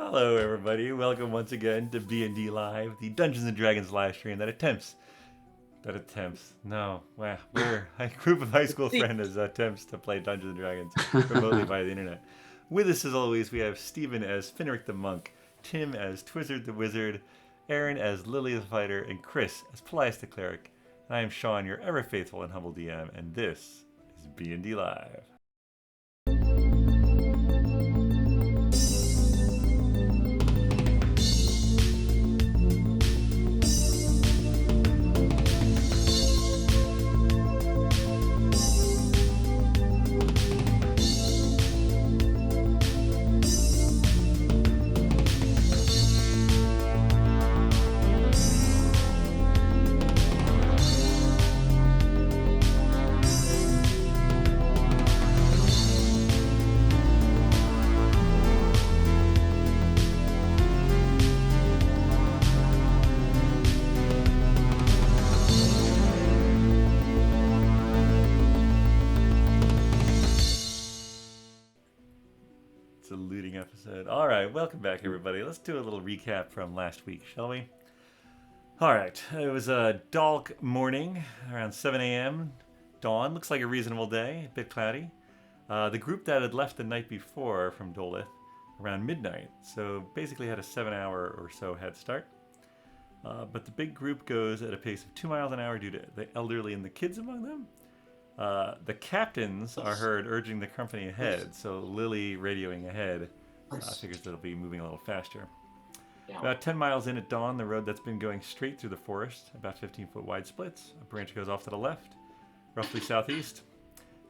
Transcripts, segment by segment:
Hello, everybody. Welcome once again to BND Live, the Dungeons and Dragons live stream that attempts. No, wow, we're a group of high school friends that attempts to play Dungeons and Dragons remotely via the internet. With us, as always, we have Stephen as Finric the Monk, Tim as Twizzard the Wizard, Erin as Lily the Fighter, and Chris as Paelias the Cleric. And I am Shawn, your ever faithful and humble DM, and this is BND Live. Welcome back, everybody. Let's do a little recap from last week, shall we? All right. It was a dark morning, around 7 a.m. Dawn. Looks like a reasonable day, a bit cloudy. The group that had left the night before from Doleth around midnight, so basically had a 7-hour or so head start. But the big group goes at a pace of 2 miles an hour due to the elderly and the kids among them. The captains are heard urging the company ahead, so Lily radioing ahead figures that it'll be moving a little faster. Yeah. About 10 miles in at dawn, the road that's been going straight through the forest, about 15-foot wide splits. A branch goes off to the left, roughly southeast.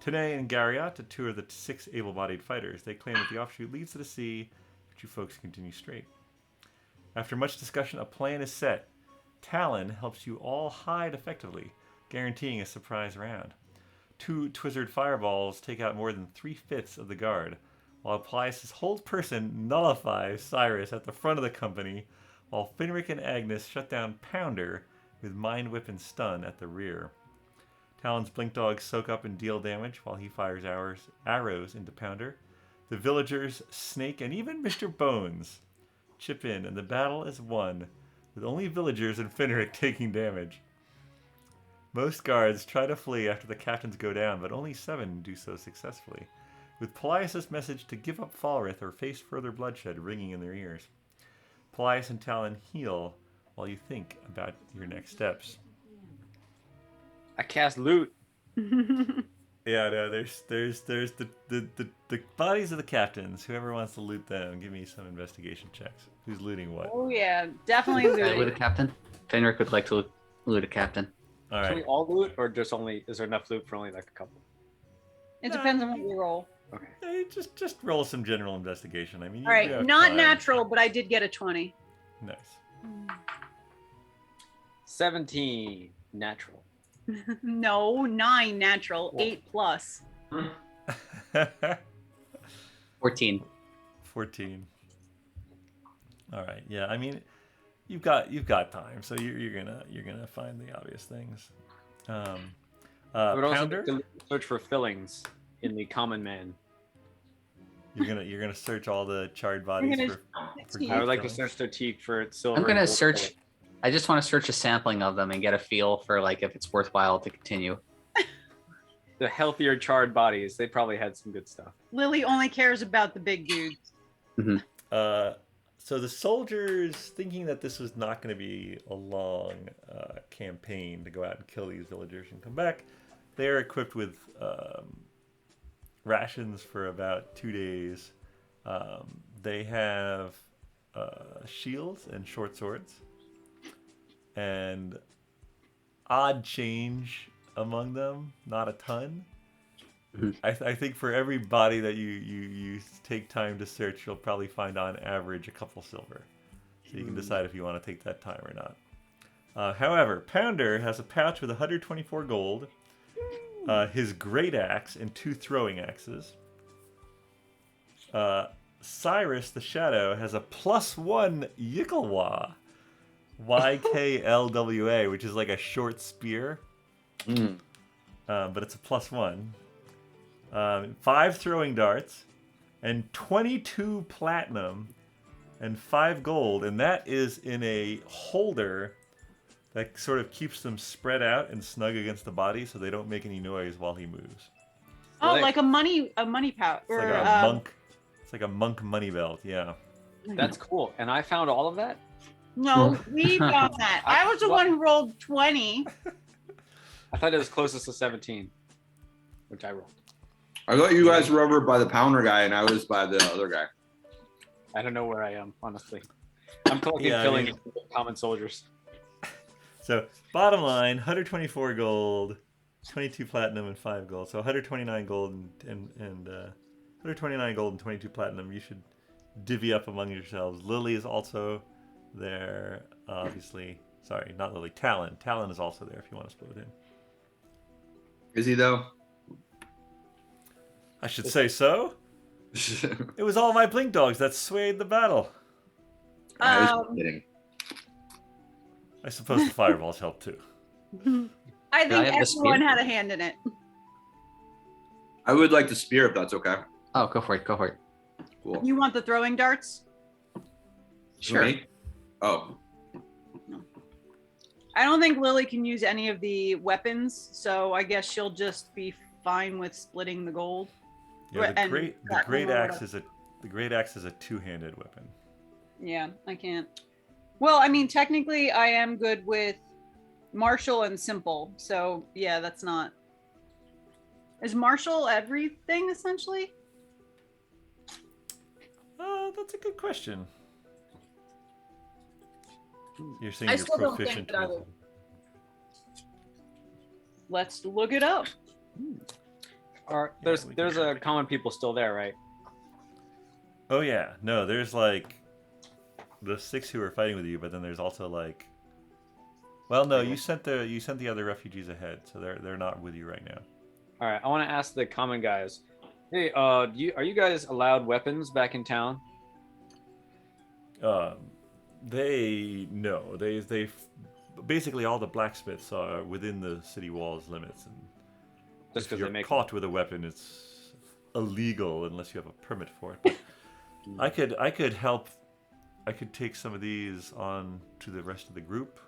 Tanae and Gariot are two of the 6 able-bodied fighters. They claim that the offshoot leads to the sea, but you folks continue straight. After much discussion, a plan is set. Talon helps you all hide effectively, guaranteeing a surprise round. 2 Twizzard fireballs take out more than 3/5 of the guard, while Paelias' whole person nullifies Cyrus at the front of the company, while Finric and Agnes shut down Pounder with Mind Whip and Stun at the rear. Talon's Blink Dogs soak up and deal damage while he fires arrows into Pounder. The villagers, Snake, and even Mr. Bones chip in, and the battle is won, with only villagers and Finric taking damage. Most guards try to flee after the captains go down, but only 7 do so successfully, with Paelias' message to give up Falrith or face further bloodshed ringing in their ears. Paelias and Talon heal while you think about your next steps. I cast loot. Yeah, no, there's the bodies of the captains. Whoever wants to loot them, give me some investigation checks. Who's looting what? Oh yeah, definitely looting. Loot a captain. Finric would like to loot a captain. All right. Can we all loot, or just only? Is there enough loot for only like a couple? It depends on what you roll. Okay. Hey, just roll some general investigation. I mean, All right, not natural, but I did get a 20. Nice. 17 natural. No, 9 natural, 8 plus. 14. 14. All right. Yeah. I mean, you've got time, so you're gonna find the obvious things. I would also Pounder? like to search for fillings in the common man. You're gonna search all the charred bodies for I would like to search their teeth for silver. I'm gonna and gold search. bullet. I just want to search a sampling of them and get a feel for like if it's worthwhile to continue. The healthier charred bodies. They probably had some good stuff. Lily only cares about the big dudes. So the soldiers, thinking that this was not going to be a long campaign to go out and kill these villagers and come back, they're equipped with rations for about 2 days. They have shields and short swords, and odd change among them, not a ton. I think for every body that you take time to search, you'll probably find on average a couple silver. So you can decide if you want to take that time or not. However, Pounder has a pouch with 124 gold, his great axe, and 2 throwing axes. Cyrus the Shadow has a +1 Yikalwa, YKLWA, which is like a short spear. But it's a +1. 5 throwing darts, and 22 platinum and 5 gold, and that is in a holder that sort of keeps them spread out and snug against the body, so they don't make any noise while he moves. Oh, Well, like a money pouch. It's like a monk. It's like a monk money belt. Yeah. That's cool. And I found all of that. No, we found that. I was the one who rolled 20. I thought it was closest to 17, which I rolled. I thought you guys were over by the pounder guy, and I was by the other guy. I don't know where I am, honestly. I'm killing common soldiers. So bottom line, 124 gold, 22 platinum, and 5 gold. So 129 gold and 129 gold and 22 platinum. You should divvy up among yourselves. Lily is also there, obviously. Sorry, not Lily. Talon. Talon is also there if you want to split with him. Is he though? I should say so. It was all my blink dogs that swayed the battle. I was kidding. I suppose the fireballs helped too. I think I have the spear? everyone had a hand in it. I would like the spear if that's okay. Oh, go for it. Go for it. Cool. You want the throwing darts? Sure. Me? Oh, I don't think Lily can use any of the weapons, so I guess she'll just be fine with splitting the gold. Yeah, And the that great will- axe is a two-handed weapon. Yeah, I can't. Well, I mean, technically, I am good with martial and simple, so yeah, that's not. Is martial everything essentially? That's a good question. You're saying I you're still don't proficient think that with. Let's look it up. There's we can a common people still there, right? Oh yeah, no, there's like the 6 who are fighting with you, but then there's also like, well, no, you sent the other refugees ahead, so they're not with you right now. All right, I want to ask the common guys. Hey, are you guys allowed weapons back in town? They basically all the blacksmiths are within the city walls limits, and Just if because you're they make caught with a weapon, it's illegal unless you have a permit for it. But I could help. I could take some of these on to the rest of the group.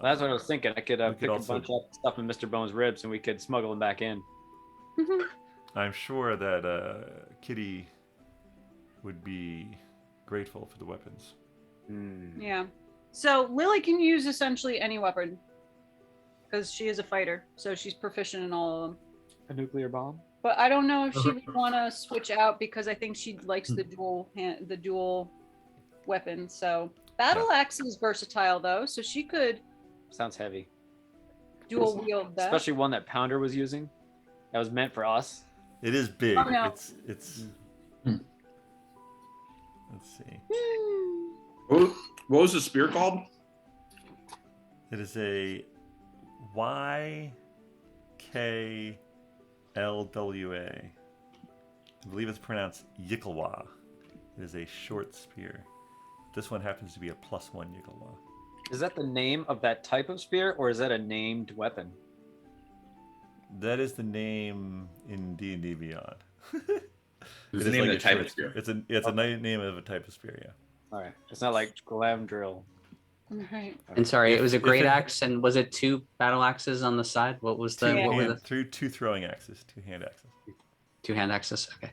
That's what I was thinking. I could we could pick also- a bunch of stuff in Mr. Bones' ribs, and we could smuggle them back in. I'm sure that Kitty would be grateful for the weapons. Yeah. So Lily can use essentially any weapon because she is a fighter, so she's proficient in all of them. A nuclear bomb? But I don't know if she would want to switch out because I think she likes the dual weapon. So battle axe is versatile though, so she could Sounds heavy. dual wield that. Especially one that Pounder was using. That was meant for us. It is big. Oh, no. It's. Hmm. Let's see. what was the spear called? It is a YKLWA. I believe it's pronounced Yikalwa. It is a short spear. This one happens to be a +1 Yikalwa. Is that the name of that type of spear, or is that a named weapon? That is the name in D&D Beyond. It's It the is name like of a the type short of spear. It's a name of a type of spear, yeah. All right. It's not like Glamdrill. Right. And sorry, it was a If great it- axe, and was it 2 battle axes on the side? What was the Yeah. what were the Through 2 throwing axes, 2 hand axes. 2 hand axes? Okay.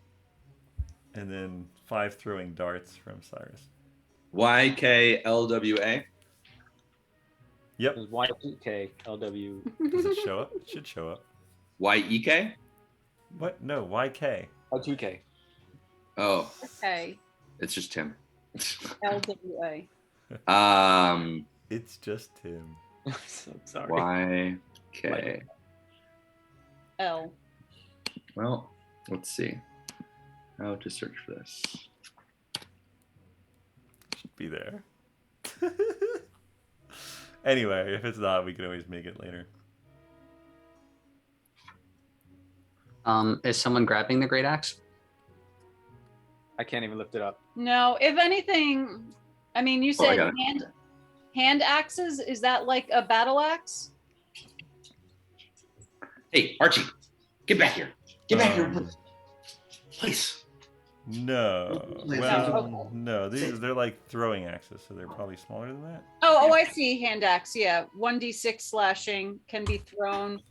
And then 5 throwing darts from Cyrus. YKLWA. Yep. It was YPKLW. Does it show up? It should show up. YEK. What? No, YK. Oh, 2K. Oh, Okay. it's just Tim. LWA. It's just him. So sorry. YK. L. Well, let's see. How to search for this. Should be there. Anyway, if it's not, we can always make it later. Is someone grabbing the great axe? I can't even lift it up. No, if anything, I mean, you Oh, I said got hand axes. Is that like a battle axe? Hey, Archie, get back here. Get back here, Um, please. No. No, Well, no. They're like throwing axes, so they're probably smaller than that. Oh, I see. Hand axe. Yeah, 1d6 slashing can be thrown.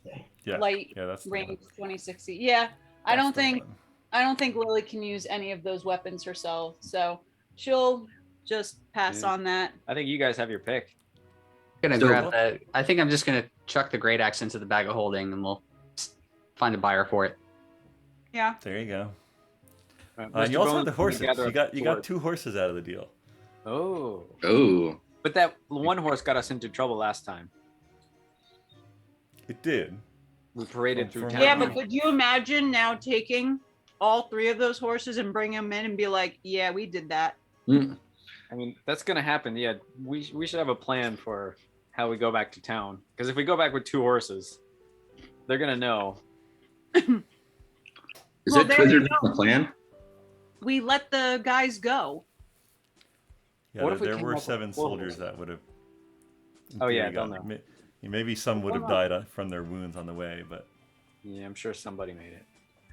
Yeah. Light Yeah, that's the one. range 2060. Yeah, I That's don't the think one. I don't think Lily can use any of those weapons herself, so she'll just pass Yeah. on that. I think you guys have your pick. Gonna So- grab the. I think I'm just gonna chuck the great axe into the bag of holding, and we'll find a buyer for it. Yeah. There you go. Mr. You also Bones have the is gonna horses. gather You up got 2 swords. horses out of the deal. Oh. Oh, But that one horse got us into trouble last time. It did. We paraded through From town. Yeah, but could you imagine now taking all 3 of those horses and bring them in and be like, "Yeah, we did that." Mm. I mean, that's gonna happen. Yeah, we should have a plan for how we go back to town. Because if we go back with 2 horses, they're gonna know. Is Well, it there Twizzard you the plan? We let the guys go. Yeah, What if we there came were up with 7 4 soldiers horses? that would have. Oh, yeah, they'll know. Maybe some would have Why not? died from their wounds on the way, but Yeah, I'm sure somebody made it.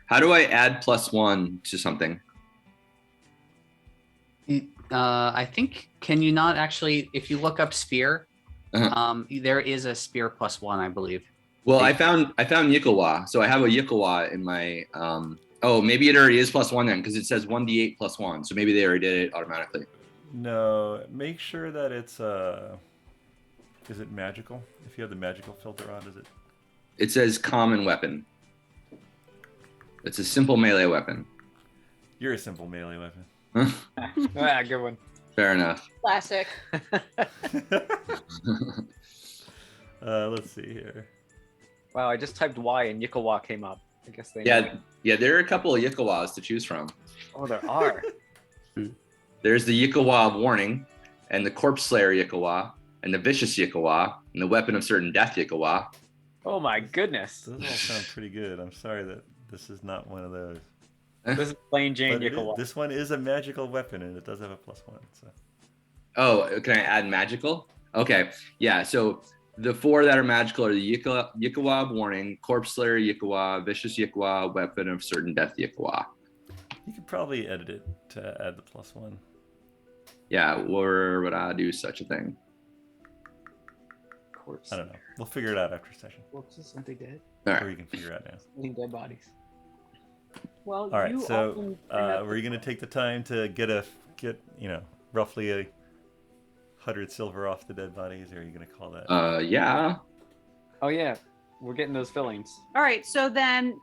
How do I add +1 to something? I think. Can you not actually? If you look up spear, Uh-huh. there is a spear +1, I believe. Well, I found Yikawa, so I have a Yikawa in my. Oh, maybe it already is +1 then, because it says 1d8 +1. So maybe they already did it automatically. no. Make sure that it's Is it magical? If you have the magical filter on, is it? It says common weapon. It's a simple melee weapon. You're a simple melee weapon. Ah, good one. Fair enough. Classic. Let's see here. Wow, I just typed Y and Yikawa came up. I guess they. Yeah. There are a couple of Yikawas to choose from. Oh, there are. There's the Yikawa of warning, and the corpse slayer Yikawa, and the vicious Yikawa, and the weapon of certain death Yikawa. Oh my goodness. Those all sound pretty good. I'm sorry that this is not one of those. This is plain Jane But Yikawa. this one is a magical weapon, and it does have a +1. So. Oh, can I add magical? Okay, yeah. So the 4 that are magical are the Yikawa of warning, corpse slayer Yikawa, vicious Yikawa, weapon of certain death Yikawa. You could probably edit it to add the +1. Yeah, or would I do such a thing? Corpse. I don't know. We'll figure it out after session, Corpses, aren't they dead? All or right. you can figure it out now. Lean dead bodies. Well, All right. you So, often bring up were you going to take the time to get roughly 100 silver off the dead bodies, or are you going to call that? Yeah. Oh yeah, we're getting those fillings. All right, so then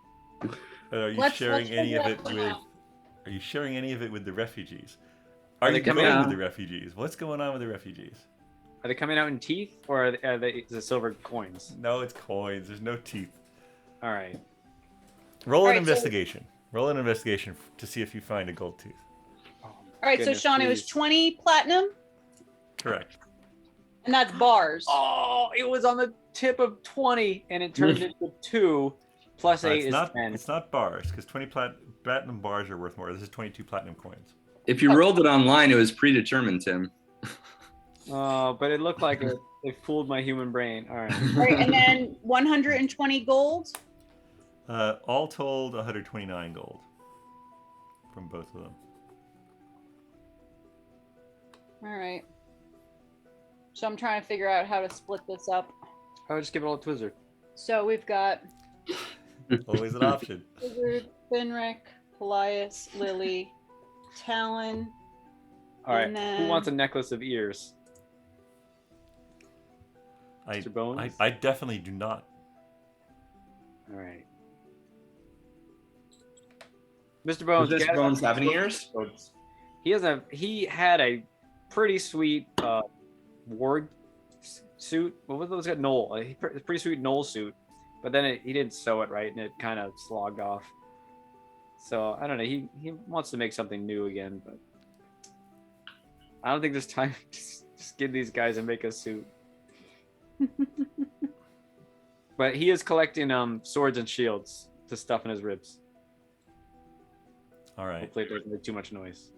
Are you let's sharing any of figure it out with? now. Are you sharing any of it with the refugees? Are Are they you coming going out? with the refugees? What's going on with the refugees? Are they coming out in teeth or are they the silver coins? No, it's coins. There's no teeth. All right. Roll an Alright, so- investigation. Roll an investigation to see if you find a gold tooth. Oh, All right, goodness, so Shawn, it was please. 20 platinum, Correct. and that's bars. Oh, it was on the tip of 20 and it turned into 2 plus 8 it's is not. 10. It's not bars because 20 platinum bars are worth more. This is 22 platinum coins. If you rolled it online, it was predetermined, Tim. Oh, but it looked like it fooled my human brain. All right. All right, and then 120 gold. All told, 129 gold from both of them. All right. So I'm trying to figure out how to split this up. I would just give it all to Twizzard. So we've got Always an option. Wizard, Finric, Paelias, Lily, Talon. All right. And Who wants a then- necklace of ears? I, Mr. Bones? I definitely do not. All right. Mr. Bones. Does Mr. gather Bones up have any silver ears? coins. He had a pretty sweet ward suit. What was those? Got Knoll. A pretty sweet Knoll suit, but then he didn't sew it right, and it kind of slogged off. So I don't know. He wants to make something new again, but I don't think there's time to just give these guys and make a suit. But he is collecting swords and shields to stuff in his ribs. All right. Hopefully it doesn't make too much noise.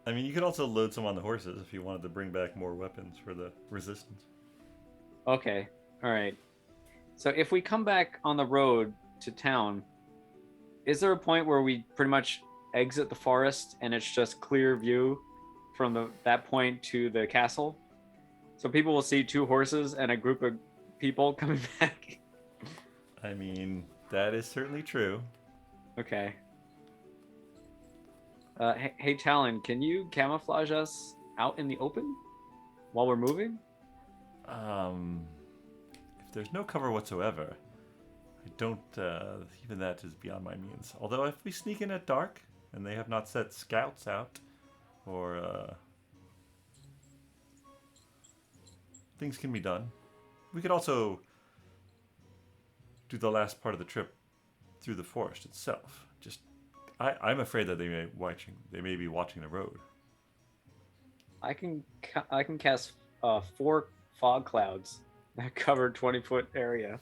I mean, you could also load some on the horses if you wanted to bring back more weapons for the resistance. Okay. All right. So if we come back on the road to town, is there a point where we pretty much exit the forest and it's just clear view from that point to the castle? So people will see 2 horses and a group of people coming back. I mean, that is certainly true. Okay. Hey, Talon, can you camouflage us out in the open while we're moving? If there's no cover whatsoever, I don't, even that is beyond my means. Although if we sneak in at dark, and they have not set scouts out, or, things can be done. We could also do the last part of the trip through the forest itself. Just, I'm afraid that they may be watching the road. I can cast 4 fog clouds that cover 20-foot area,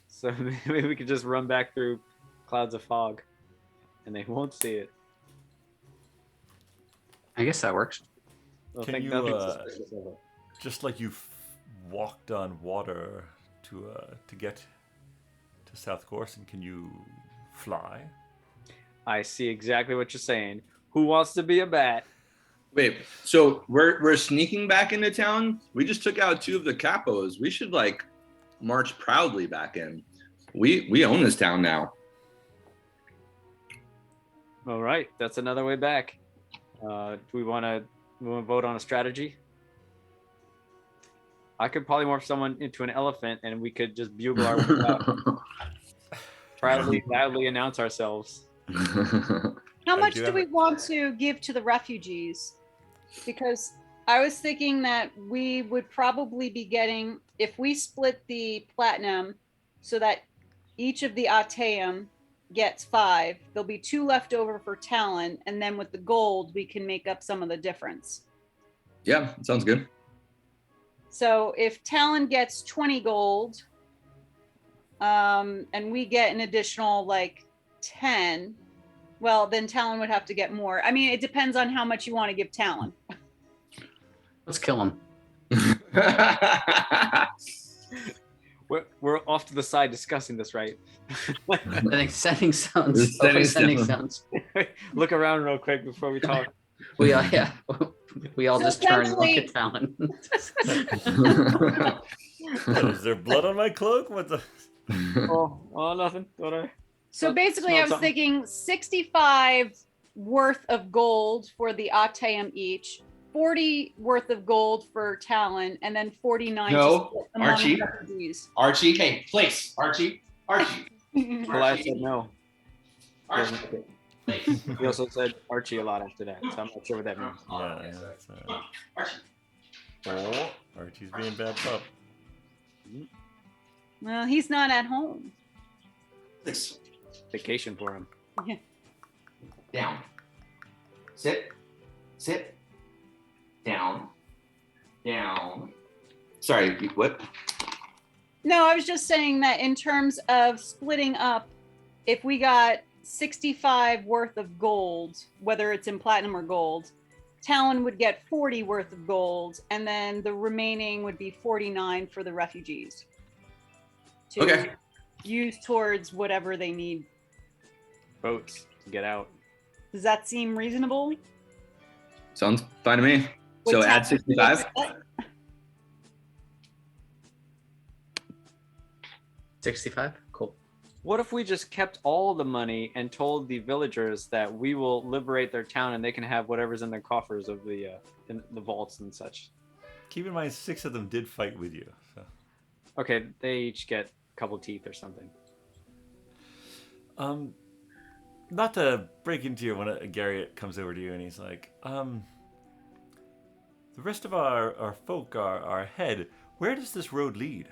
so maybe we could just run back through clouds of fog, and they won't see it. I guess that works. They'll Can think you, nothing suspicious of it. Just like you walked on water to get to South Gorson, can you fly? I see exactly what you're saying. Who wants to be a bat? Wait, so we're sneaking back into town? We just took out 2 of the capos. We should like march proudly back in. We own this town now. All right, that's another way back. Do we want to vote on a strategy? I could polymorph someone into an elephant, and we could just bugle our way out. Proudly, loudly announce ourselves. How much do we want to give to the refugees? Because I was thinking that we would probably be getting, if we split the platinum so that each of the Ateum gets 5, there'll be 2 left over for Talon, and then with the gold, we can make up some of the difference. Yeah, sounds good. So if Talon gets 20 gold, and we get an additional like 10, well, then Talon would have to get more. I mean, it depends on how much you want to give Talon. Let's kill him. We're off to the side discussing this, right? Sending sounds. Sending sounds. Look around real quick before we talk. We all So just turn and look at Talon. What, is there blood on my cloak? What the? Oh, nothing. Don't I? So basically, I was thinking 65 worth of gold for the Ateum each, 40 worth of gold for Talon, and then 49 No, among Archie. refugees. Archie, hey, place. Archie. Goliath said no. Archie. He also said Archie a lot after that, so I'm not sure what that means. Yeah, that's, Archie. oh, Archie's being bad pup. Well, he's not at home. Place. Vacation for him. Down. Sit. Down. Sorry, what? No, I was just saying that in terms of splitting up, if we got 65 worth of gold, whether it's in platinum or gold, Talon would get 40 worth of gold, and then the remaining would be 49 for the refugees to use towards whatever they need. Boats to get out. Does that seem reasonable? Sounds fine to me. So Would add Talon 65. accept? 65? Cool. What if we just kept all the money and told the villagers that we will liberate their town and they can have whatever's in their coffers of the in the vaults and such? Keep in mind, 6 of them did fight with you. So. Okay, they each get a couple teeth or something. Not to break into you when Garrett comes over to you and he's like, the rest of our folk are ahead. Where does this road lead?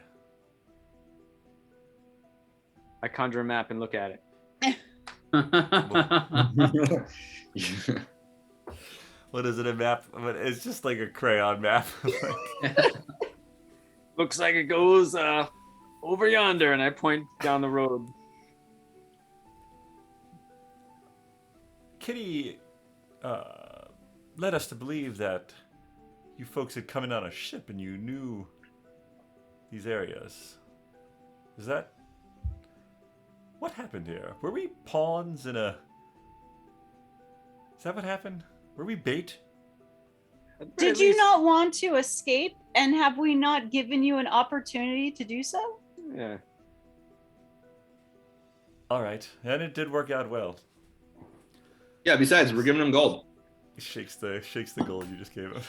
I conjure a map and look at it. What is it, a map? It's just like a crayon map. Looks like it goes over yonder, and I point down the road. Kitty led us to believe that you folks had come in on a ship and you knew these areas. Is that... What happened here? Were we pawns in a... Is that what happened? Were we bait? Did you not want to escape? And have we not given you an opportunity to do so? Yeah. All right, and it did work out well. Yeah. Besides, we're giving him gold. He shakes the gold you just gave him.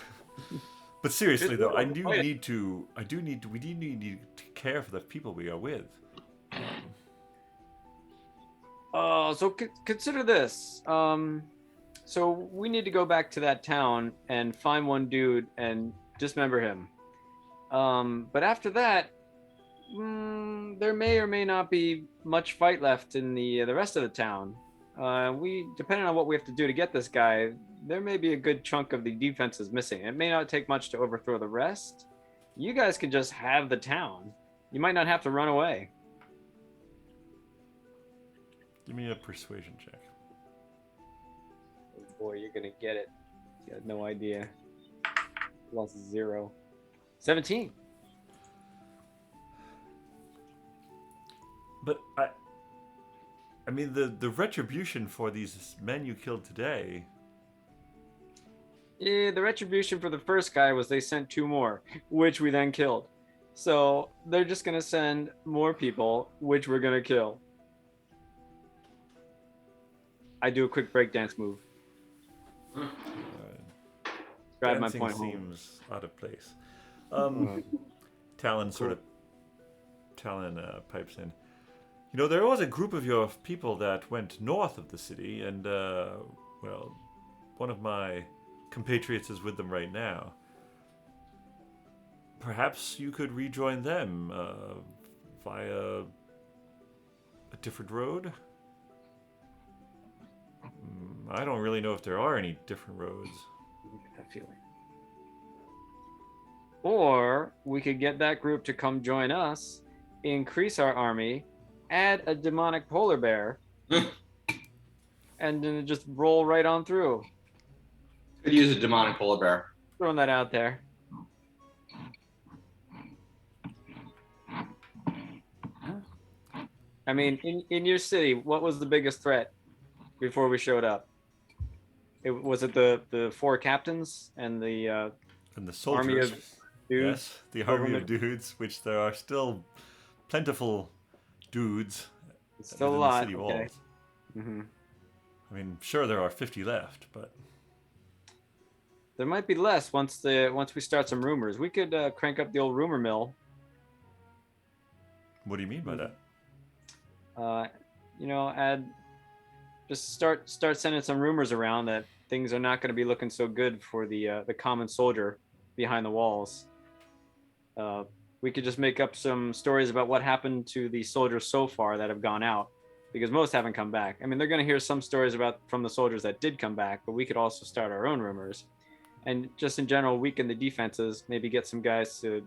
But seriously though, we do need to care for the people we are with. So consider this. So we need to go back to that town and find one dude and dismember him. But after that, there may or may not be much fight left in the rest of the town. Depending on what we have to do to get this guy, there may be a good chunk of the defenses missing. It may not take much to overthrow the rest. You guys can just have the town. You might not have to run away. Give me a persuasion check. Oh boy, you're gonna get it. You got no idea. Lost 0. 17. But I mean the retribution for these men you killed today. Yeah, the retribution for the first guy was they sent 2 more, which we then killed. So they're just gonna send more people, which we're gonna kill. I do a quick breakdance move. Drive my Dancing point home. seems out of place. Talon pipes in. You know, there was a group of your people that went north of the city, and well, one of my compatriots is with them right now. Perhaps you could rejoin them via a different road? I don't really know if there are any different roads. I get that feeling. Or we could get that group to come join us, increase our army, add a demonic polar bear, and then just roll right on through. Could use a demonic polar bear. Throwing that out there. I mean, in your city, what was the biggest threat before we showed up? Was it the 4 captains and the And the soldiers. army of dudes? Yes, the army of dudes, which there are still plentiful dudes It's still a within lot. the city Okay. walls. Mm-hmm. I mean, sure there are 50 left, but There might be less once we start some rumors. We could crank up the old rumor mill. what do you mean by that? Just start sending some rumors around that things are not going to be looking so good for the common soldier behind the walls. We could just make up some stories about what happened to the soldiers so far that have gone out, because most haven't come back. I mean, they're going to hear some stories from the soldiers that did come back, but we could also start our own rumors, and just in general weaken the defenses. Maybe get some guys to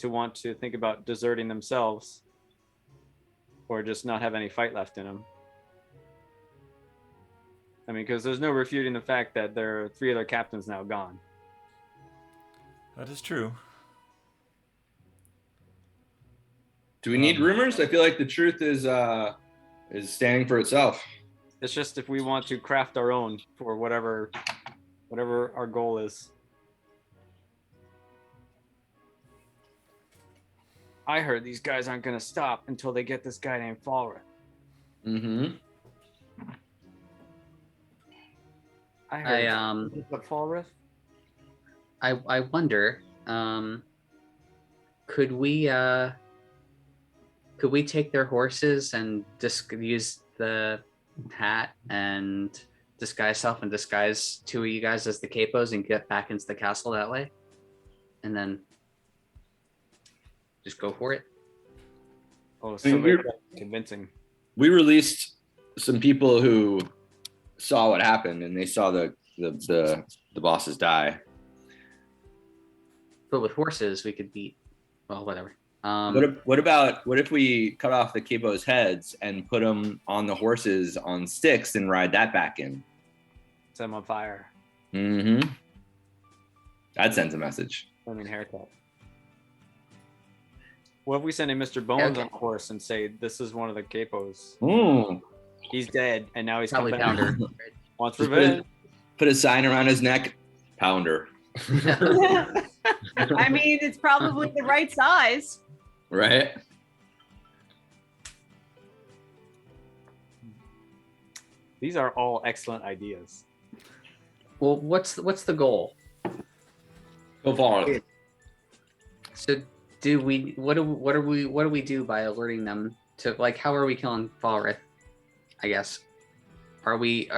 want to think about deserting themselves, or just not have any fight left in them. I mean, because there's no refuting the fact that there are 3 other captains now gone. That is true. Do we need rumors? I feel like the truth is standing for itself. It's just if we want to craft our own for whatever our goal is. I heard these guys aren't going to stop until they get this guy named Falrith. Mm-hmm. I heard. What Falrith? I wonder, could we take their horses and just use the hat and disguise self and disguise 2 of you guys as the capos and get back into the castle that way, and then just go for it? Oh, I mean, so convincing. We released some people who saw what happened, and they saw the bosses die. But with horses, we could beat. Well, whatever. What if we cut off the capos' heads and put them on the horses on sticks and ride that back in? Set them on fire. Mm-hmm. That sends a message. I mean, haircut. What if we send in Mr. Bones on a horse and say, this is one of the capos. Mm. He's dead, and now he's Probably come back. Pounder. Wants Just revenge. put a sign around his neck. Pounder. I mean, it's probably the right size. Right? These are all excellent ideas. Well, what's the goal? Go far. So do we what do we do by alerting them to, like, how are we killing Falrith? I guess. Are we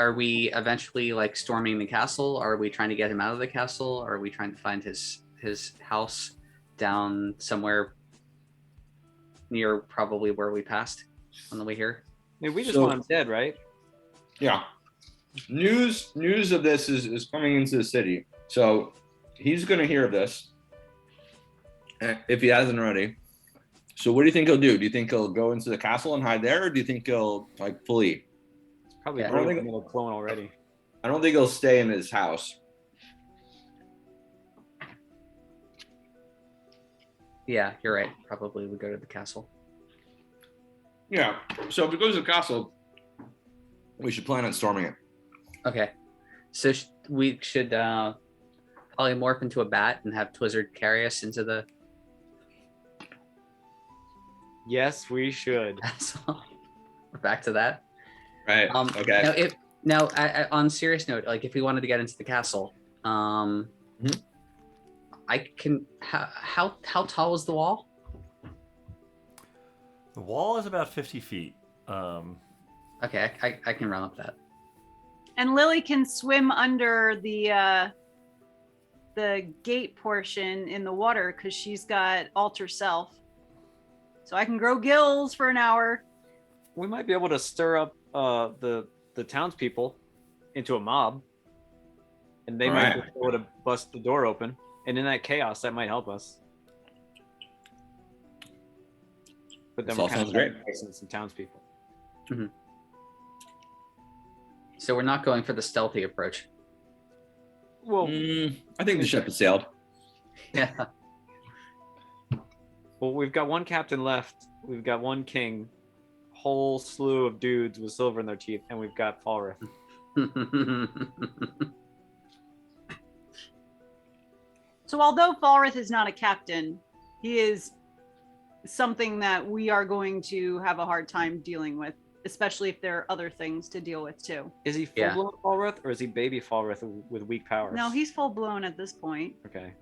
eventually like storming the castle? Are we trying to get him out of the castle? Are we trying to find his house down somewhere near probably where we passed on the way here? I mean, we just So- want him dead, right? Yeah. News of this is coming into the city. So he's gonna hear of this. If he hasn't already. So what do you think he'll do? Do you think he'll go into the castle and hide there, or do you think he'll like flee? Probably Yeah. a little clone already. I don't think he'll stay in his house. Yeah, you're right. Probably we go to the castle. Yeah. So if he goes to the castle, we should plan on storming it. Okay. So we should polymorph into a bat and have Twizzard carry us into the Yes, we should. castle. We're back to that. Right. Okay. Now, on a serious note, like if we wanted to get into the castle, I can. How tall is the wall? The wall is about 50 feet. Okay, I can run up that. And Lily can swim under the gate portion in the water because she's got alter self. So I can grow gills for an hour. We might be able to stir up the townspeople into a mob, and they might Alright. be able to bust the door open. And in that chaos, that might help us. But then This all we're kind sounds of great. sacrificing some townspeople. So we're not going for the stealthy approach. Well, I think the ship has sailed. Yeah. well, we've got one captain left. We've got one king, whole slew of dudes with silver in their teeth, and we've got Falrith. So although Falrith is not a captain, he is something that we are going to have a hard time dealing with, especially if there are other things to deal with too. Is he Yeah. full-blown Falrith, or is he baby Falrith with weak powers? No, he's full blown at this point. Okay.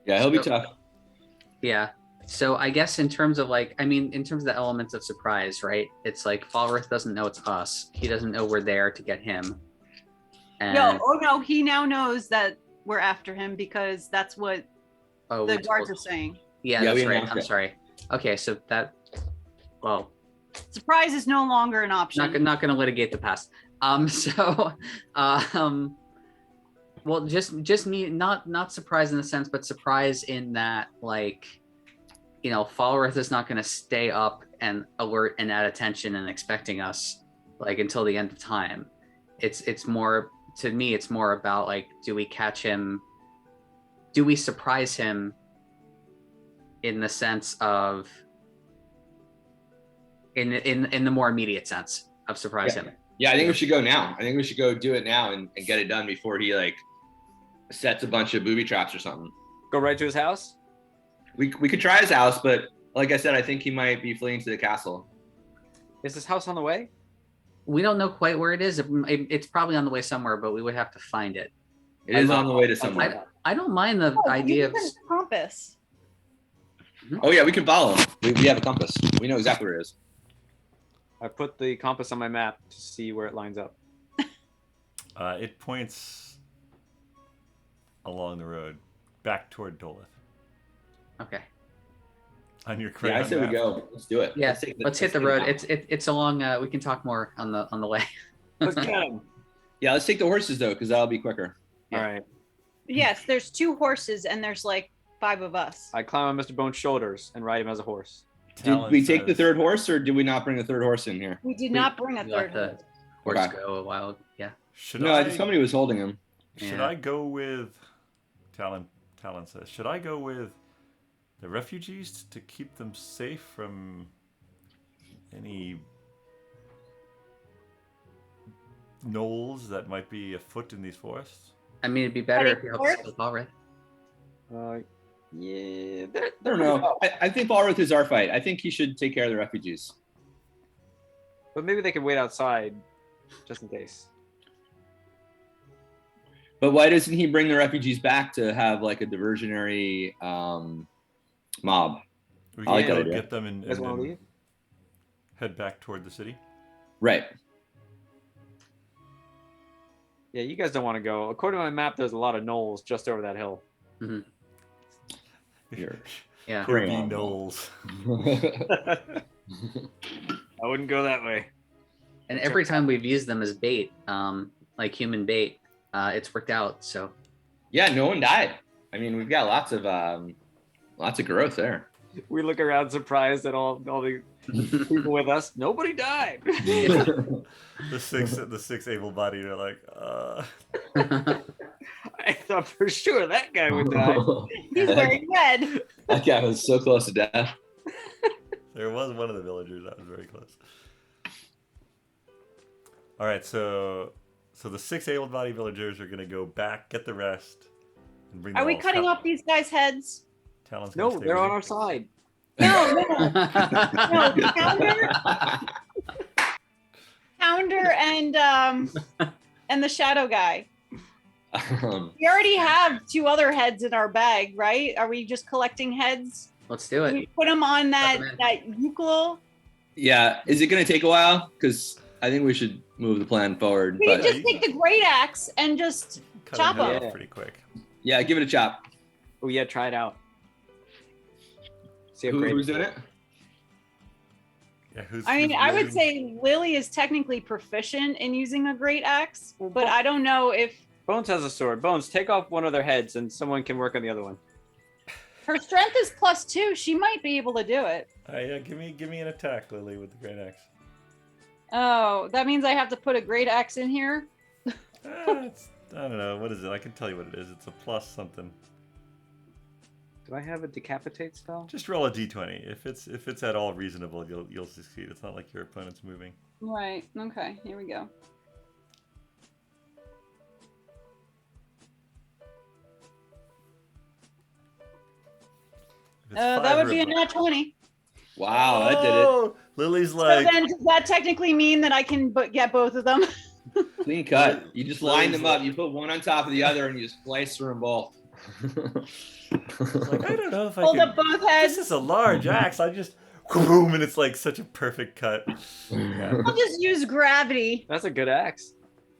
Yeah, he'll be So- tough. Yeah. So I guess in terms of in terms of the elements of surprise, right? It's like Falrith doesn't know it's us. He doesn't know we're there to get him. And No, he now knows that we're after him because that's what oh, the we guards told- are saying. Yeah, Yeah, that's we right. announced I'm it. sorry. Okay, so that. Well, Surprise is no longer an option. not going to litigate the past. Well, just me not surprised in the sense, but surprised in that Falrith is not going to stay up and alert and add attention and expecting us until the end of time. It's more, to me, it's more about do we catch him? Do we surprise him in the sense of in the more immediate sense of surprise him? Yeah, I think we should go now. I think we should go do it now and get it done before he sets a bunch of booby traps or something. Go right to his house? We could try his house, but like I said, I think he might be fleeing to the castle. Is his house on the way? We don't know quite where it is. It's probably on the way somewhere, but we would have to find it. It is on the way to somewhere. I don't mind the Oh, idea of. you use a compass. Oh yeah, we can follow him. We have a compass. We know exactly where it is. I put the compass on my map to see where it lines up. It points along the road back toward Doleth Okay. on your Yeah, I crayon say we map. go. Let's do it. Yeah. Let's hit the road. Let's It's along. We can talk more on the way. Let's get him. Yeah, let's take the horses though, because that'll be quicker. Yeah. All right. Yes, there's 2 horses and there's 5 of us. I climb on Mr. Bone's shoulders and ride him as a horse. Did Talon we take the says- third horse, or did we not bring the third horse in here? We did not bring a We third let the horse. horse Okay. go a while. Yeah. Should No, I? somebody was holding him. Should Yeah. I go with Talon says, should I go with the refugees to keep them safe from any gnolls that might be afoot in these forests? I mean, it'd be better Heading if you helped us with Valrith. Yeah, I don't know. I think Balrith is our fight. I think he should take care of the refugees. but maybe they could wait outside, just in case. But why doesn't he bring the refugees back to have like a diversionary mob? We I like can that go idea. get them and You guys want to then leave? head back toward the city. Right. Yeah, you guys don't want to go. According to my map, there's a lot of gnolls just over that hill. Here. Yeah. There Bring be on, gnolls. I wouldn't go that way. And every time we've used them as bait, like human bait, it's worked out. So Yeah, no one died. I mean, we've got lots of growth there. We look around surprised at all the people with us. Nobody died. The six able-bodied are like, I thought for sure that guy would die. He's wearing red. That guy was so close to death. There was one of the villagers that was very close. All right, so the 6 able-bodied villagers are gonna go back, get the rest, and bring. Are we all cutting off these guys' heads? Talon's gonna No, stay they're with on you. our side. No, no. Pounder and the shadow guy. We already have 2 other heads in our bag, right? Are we just collecting heads? let's do it. We put them on that Recommend. ukulele. Yeah, is it going to take a while? Because I think we should move the plan forward. We But could just take the great axe and just Cut chop them them. off pretty quick. yeah, give it a chop. Oh yeah, try it out. See how great. Who's in it? Yeah, who's? I mean, who's I would wielding- say Lily is technically proficient in using a great axe, but I don't know if Bones has a sword. Bones, take off one of their heads, and someone can work on the other one. her strength is +2. She might be able to do it. Yeah, give me an attack, Lily, with the great axe. Oh, that means I have to put a great axe in here. I don't know. What is it? I can tell you what it is. It's a plus something. Do I have a decapitate spell? Just roll a d20. If it's at all reasonable, you'll succeed. It's not like your opponent's moving. Right. Okay. Here we go. If it's That five would or be a above- nat 20. Wow, that did it. Oh, Lily's So like, then, does that technically mean that I can get both of them? Clean cut. You just line them up. Lily's You put one on top of the other, and you just slice through them both. like, I don't know if I Hold can. up both This heads. is a large axe. I just boom, and it's like such a perfect cut. Yeah, I'll just use gravity. That's a good axe.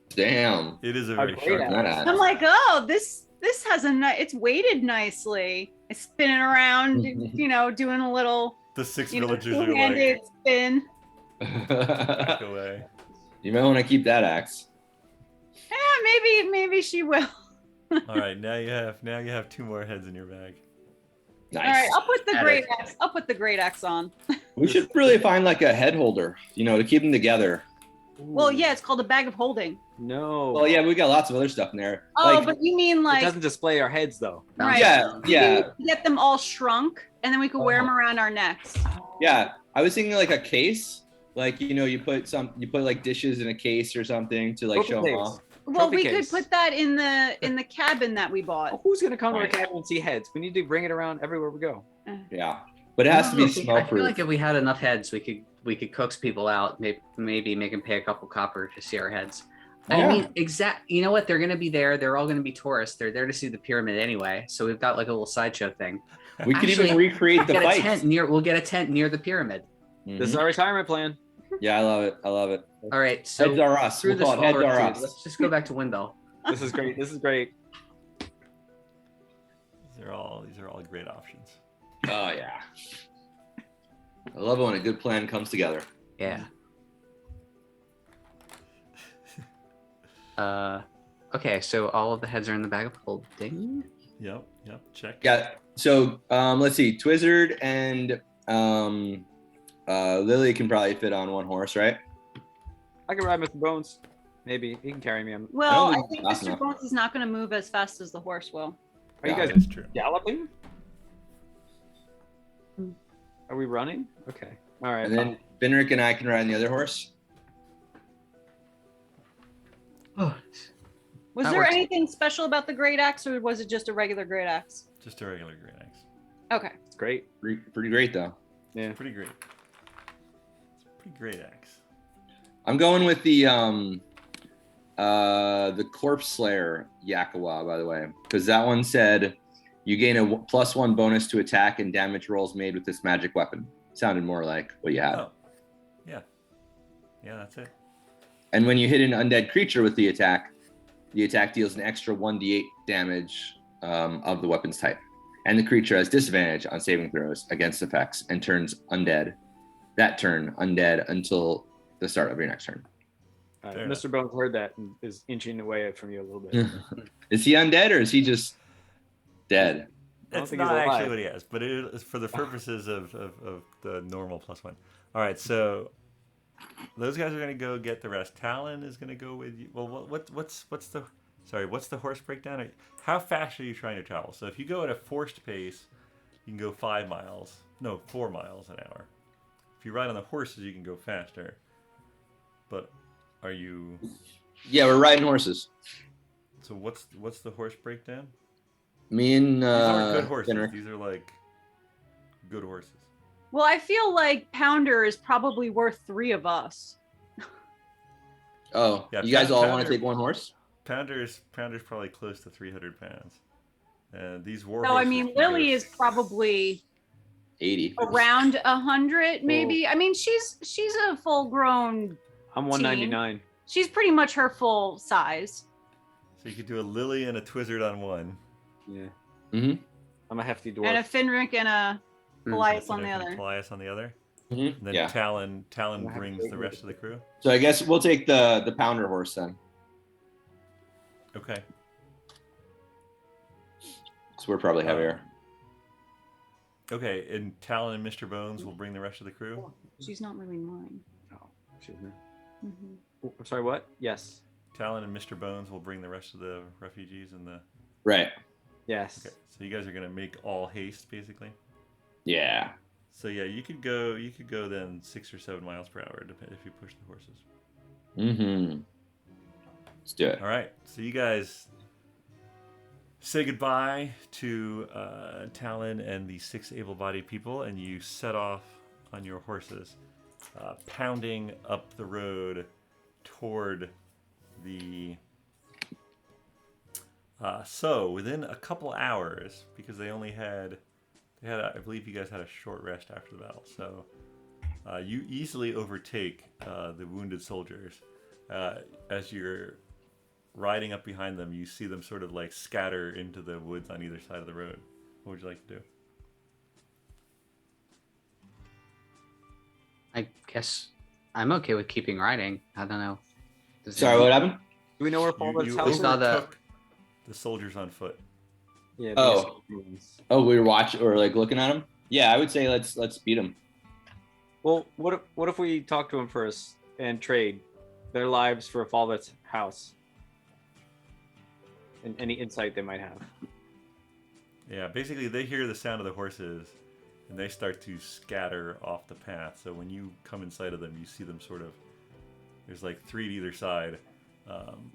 Damn. it is a A very great sharp axe. That axe. I'm like, oh, this has it's weighted nicely. It's spinning around, doing a little, The 6 villagers are two-handed like, spin. back away. You might want to keep that axe. Yeah, maybe she will. All right, now you have 2 more heads in your bag. Nice. All right, I'll put the Add great it. axe. I'll put the great axe on. We should really find like a head holder, to keep them together. Well, yeah, it's called a bag of holding. No. Well, yeah, we got lots of other stuff in there. Oh, Like, but you mean It like doesn't display our heads though. Right. yeah, yeah, get them all shrunk, and then we could wear them around our necks. yeah. I was thinking like a case. Like, you put like dishes in a case or something to like Trophy show them case. off. Well, Trophy we case. could put that in the cabin that we bought. Oh, who's gonna come to our Right. cabin and see heads? We need to bring it around everywhere we go. Yeah, but it has to be I smell feel proof. like if we had enough heads, we could coax people out. Maybe make them pay a couple copper to see our heads. Yeah. I mean, you know what? They're going to be there. They're all going to be tourists. They're there to see the pyramid anyway. So we've got like a little sideshow thing. We could even Actually, recreate the We'll fights. get a tent near the pyramid. This is our retirement plan. Yeah, I love it. I love it. All right. So Heads are us. through We'll this call it heads fall are retreat, us. let's just go back to Windbell. This is great. This is great. These are all great options. Oh yeah. I love it when a good plan comes together. Yeah. Okay, so all of the heads are in the bag of holding. Yep, check. Yeah. So let's see. Twizzard and Lily can probably fit on one horse, right? I can ride Mr. Bones. Maybe he can carry me. Well, I think think it's fast Mr. enough. Bones is not going to move as fast as the horse will. Are you Yeah, guys That's true. galloping? Are we running? Okay. All right. And then Finric and I can ride on the other horse. Oh, Was That there works. anything special about the great axe, or was it just a regular great axe? Just a regular great axe. Okay. It's great. Pretty great though. Yeah. Pretty great. It's a pretty great axe. I'm going with the Corpse Slayer Yakawa, by the way, because that one said you gain a +1 bonus to attack and damage rolls made with this magic weapon. Sounded more like what you have. Oh, yeah. Yeah, that's it. And when you hit an undead creature with the attack deals an extra 1d8 damage of the weapon's type. And the creature has disadvantage on saving throws against effects and turns undead. That turn undead until the start of your next turn. Fair Mr. Bones heard that and is inching away from you a little bit. Is he undead or is he just dead? I don't It's think he's not actually alive. what he has, but it is for the purposes of the normal +1. All right, so those guys are gonna go get the rest. Talon is gonna go with you. Well, what's the horse breakdown? How fast are you trying to travel? So if you go at a forced pace, you can go 4 miles an hour. If you ride on the horses, you can go faster. But are you? Yeah, we're riding horses. So what's the horse breakdown? Me and These aren't good horses. Finric. These are like good horses. Well, I feel like Pounder is probably worth 3 of us. Oh, Yeah, you guys all want Pounder- to take one horse? Pounder's probably close to 300 pounds, and these war. So I horses mean, can go- Lily is probably 80. around 100, maybe. I mean, she's a full-grown. I'm 199. She's pretty much her full size. So you could do a Lily and a Twizzard on one. Yeah. Mhm. I'm a hefty dwarf. And a Finric and a Paelias on the and other. Paelias on the other. Mhm. And then Yeah. Talon I have brings to the take rest of the crew. So I guess we'll take the pounder horse then. Okay. So we're probably heavier. Okay, and Talon and Mr. Bones will bring the rest of the crew. She's not really mine. Oh, excuse me. Mhm. Oh, I'm sorry, what? Yes. Talon and Mr. Bones will bring the rest of the refugees and the. Right. Yes. Okay, so you guys are gonna make all haste, basically. Yeah. So yeah, you could go then 6 or 7 miles per hour if you push the horses. Mm-hmm. Let's do it. All right, so you guys say goodbye to Talon and the 6 able-bodied people, and you set off on your horses, pounding up the road toward the. So within a couple hours, because they had, I believe you guys had a short rest after the battle, so you easily overtake the wounded soldiers. As you're riding up behind them, you see them sort of like scatter into the woods on either side of the road. What would you like to do? I guess I'm okay with keeping riding. I don't know. Sorry, what happened? Do we know where You, Paul's you house is? saw the- overtook the soldiers on foot. Yeah. Oh. basically. Oh, we were watching or like looking at him? Yeah, I would say let's beat him. Well, what if we talk to them first and trade their lives for Falvet's house and any insight they might have? Yeah, basically they hear the sound of the horses and they start to scatter off the path. So when you come in sight of them, you see them sort of, there's like 3 to either side.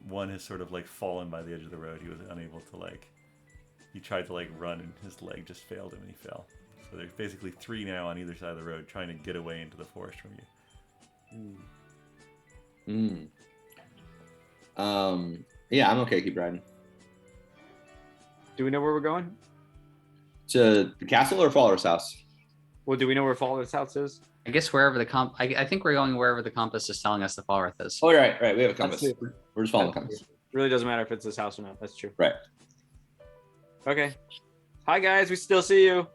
One has sort of like fallen by the edge of the road. He was unable to he tried to run and his leg just failed him and he fell. So there's basically 3 now on either side of the road trying to get away into the forest from you. Yeah, I'm okay. Keep riding. Do we know where we're going? To the castle or Faller's house? Well, do we know where Falvet's house is? I guess wherever the I think we're going wherever the compass is telling us the Falrith is. Oh, right. We have a compass. That's it. We're just following the compass. Really doesn't matter if it's his house or not. That's true. Right. Okay. Hi guys, we still see you.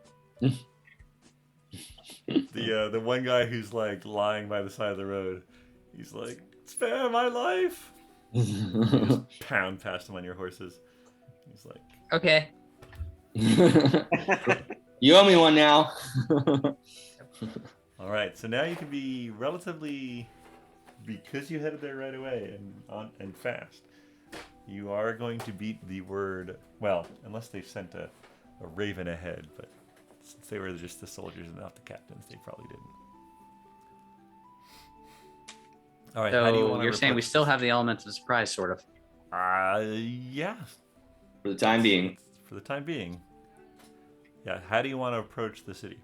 The one guy who's lying by the side of the road, he's like, "Spare my life!" You just pound past him on your horses. He's like, Okay. You owe me one now. "All right, so now you can be relatively, because you headed there right away and fast. You are going to beat the word. Well, unless they sent a raven ahead, but Since they were just the soldiers and not the captains, they probably didn't. All right. So how do you want to you're saying we approach still this? have the elements of surprise, sort of. Yeah. For the time being. For the time being. Yeah. How do you want to approach the city?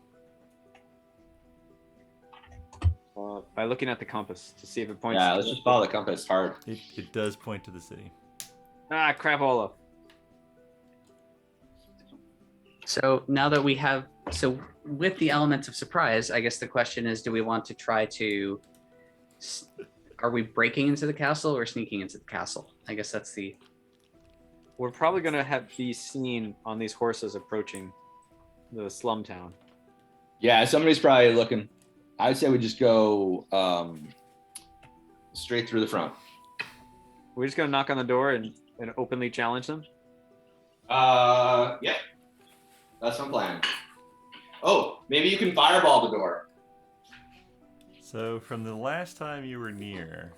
By looking at the compass to see if it points. Yeah, to let's just follow the compass hard. It does point to the city. Ah, crapola. So now that we have, so with the elements of surprise, I guess the question is, do we want to try to, are we breaking into the castle or sneaking into the castle? I guess that's the. We're probably gonna be seen on these horses approaching the slum town. Yeah, somebody's probably looking. I'd say we just go straight through the front. We're just gonna knock on the door and openly challenge them. Yeah. That's my plan. Oh, maybe you can fireball the door. So from the last time you were near,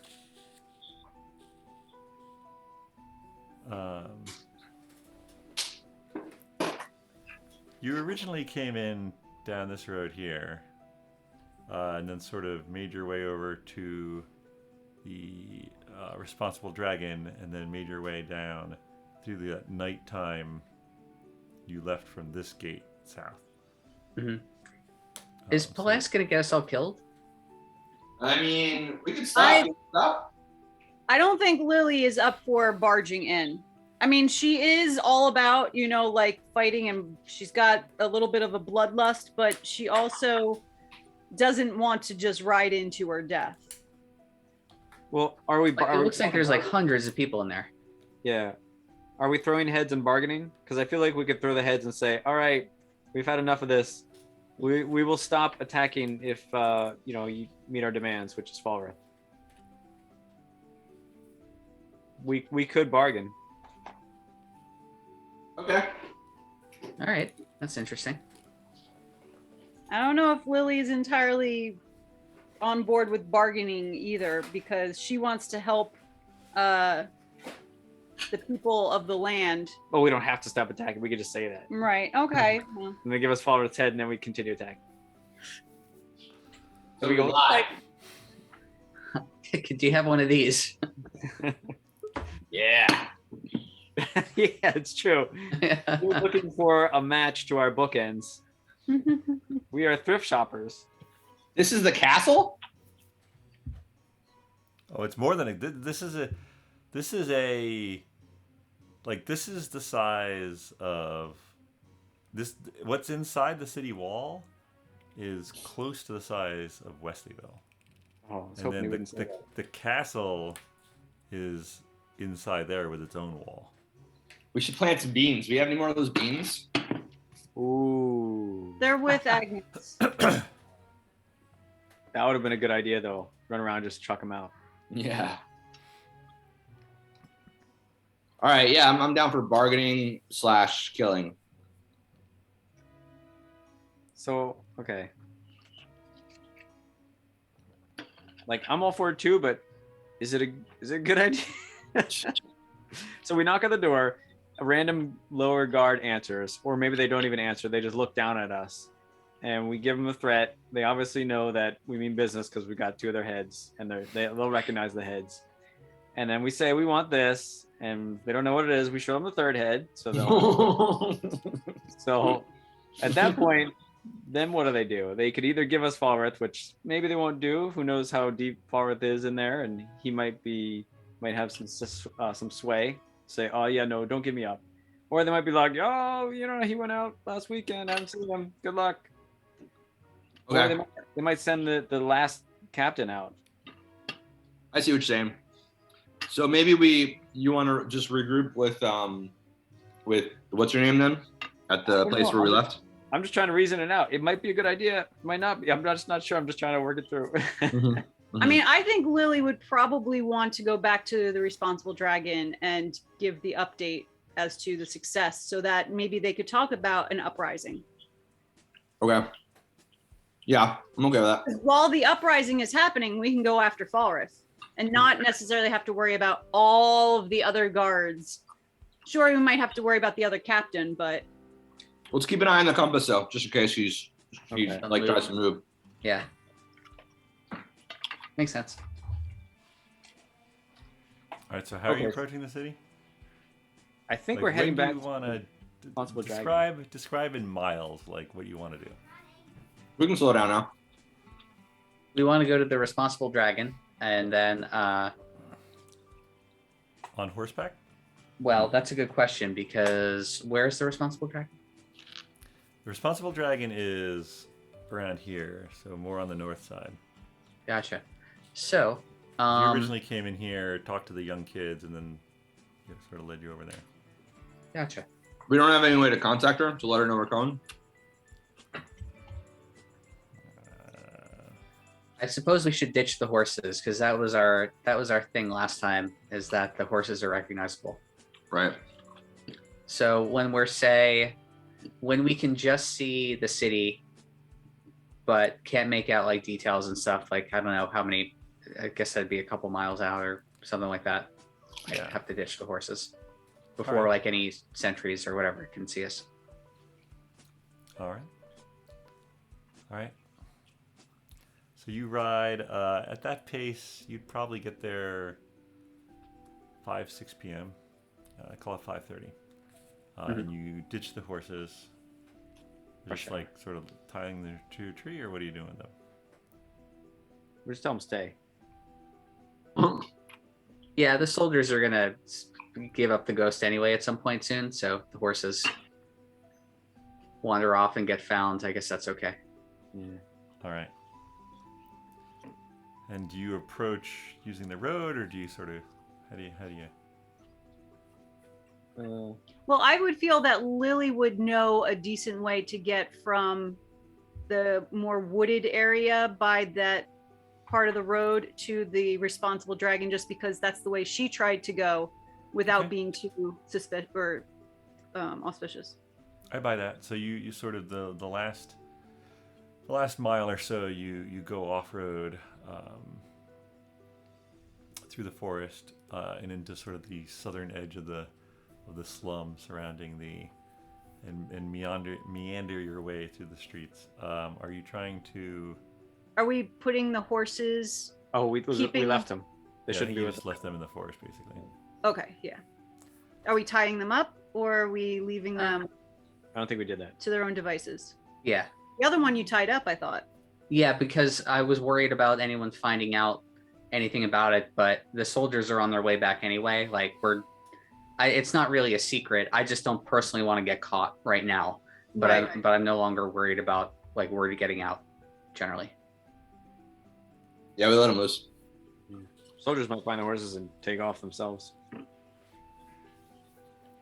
you originally came in down this road here, and then sort of made your way over to the responsible dragon, and then made your way down through the nighttime. You left from this gate south. Mm-hmm. Is So- Paelias gonna get us all killed? I mean, we can stop. Stop. I don't think Lily is up for barging in. I mean, she is all about, like fighting, and she's got a little bit of a bloodlust, but she also doesn't want to just ride into her death. Well, are we? Like, it looks like there's like hundreds of people in there. Yeah. Are we throwing heads and bargaining? Because I feel like we could throw the heads and say, "All right, we've had enough of this. We will stop attacking if you meet our demands," which is Falrith. We could bargain. Okay. All right, that's interesting. I don't know if Lily's entirely on board with bargaining either, because she wants to help the people of the land. Well, we don't have to stop attacking. We could just say that. Right. Okay. Well, And they give us Falrith's head, and then we continue attacking. So we we go lie. Do you have one of these? Yeah. Yeah, it's true. We're looking for a match to our bookends. We are thrift shoppers. This is the castle? Oh, it's more than a. This is the size of this. What's inside the city wall is close to the size of Wesleyville, Oh, I was and hoping then you wouldn't say that. the castle is inside there with its own wall. We should plant some beans. Do we have any more of those beans? Ooh. they're with Agnes. That would have been a good idea, though. Run around, just chuck them out. Yeah. All right. Yeah, I'm down for bargaining / killing. So, okay. Like, I'm all for it too, but is it a good idea? So we knock on the door. A random lower guard answers, or maybe they don't even answer. They just look down at us, and we give them a threat. They obviously know that we mean business because we got two of their heads, and they'll recognize the heads. And then we say we want this, and they don't know what it is. We show them the third head, so they'll. So at that point, then what do? They could either give us Falrith, which maybe they won't do. Who knows how deep Falrith is in there, and he might have some sway. Say, oh yeah, no, don't give me up. Or they might be like, oh, he went out last weekend. I haven't seen him. Good luck. Okay. Or they might send the last captain out. I see what you're saying. So maybe you want to just regroup with what's your name then at the place where we left. I'm just trying to reason it out. It might be a good idea. It might not be. I'm just not sure. I'm just trying to work it through. I mean, I think Lily would probably want to go back to the responsible dragon and give the update as to the success, so that maybe they could talk about an uprising. Okay. Yeah, I'm okay with that. While the uprising is happening, we can go after Falrith and not necessarily have to worry about all of the other guards. Sure, we might have to worry about the other captain, but Let's keep an eye on the compass though, just in case he's Okay. like tries to move. Yeah. Makes sense. All right. So how are you Okay. approaching the city? I think Like, we're heading when back. do you want to Responsible dragon. describe in miles like what you want to do? We can slow down now. We want to go to the responsible dragon, and then, On horseback? well, that's a good question because where's the responsible dragon? The responsible dragon is around here, so more on the north side. Gotcha. So, You originally came in here, talked to the young kids, and then sort of led you over there. gotcha. We don't have any way to contact her to let her know we're coming. I suppose we should ditch the horses because that was our thing last time. Is that the horses are recognizable? Right. So when when we can just see the city, but can't make out like details and stuff, like I don't know how many. I guess that'd be a couple miles out or something like that. I'd Yeah. have to ditch the horses before Alright. like any sentries or whatever can see us. All right. All right. So you ride at that pace. You'd probably get there 6 p.m. I call it 5:30. And you ditch the horses. Just sure. like sort of tying them to a tree, or what are you doing with them? We're just telling them stay. Yeah, the soldiers are gonna give up the ghost anyway at some point soon, so the horses wander off and get found. I guess that's okay. Yeah. All right. And do you approach using the road, or do you sort of how do you? Well, I would feel that Lily would know a decent way to get from the more wooded area by that part of the road to the responsible dragon, just because that's the way she tried to go without Okay. being too suspicious or auspicious. I buy that. So you sort of the last mile or so you go off road through the forest and into sort of the southern edge of the slum surrounding and meander your way through the streets. Are you trying to? Are we putting the horses? Oh, we Keeping- left them. They Yeah, shouldn't be you with just left them in the forest, basically. Okay, yeah. Are we tying them up or are we leaving them I don't think we did that. to their own devices? Yeah. The other one you tied up, I thought. Yeah, because I was worried about anyone finding out anything about it, but the soldiers are on their way back anyway. Like it's not really a secret. I just don't personally want to get caught right now. But Right. I'm no longer worried about like word getting out generally. Yeah, we let him loose. Soldiers might find the horses and take off themselves.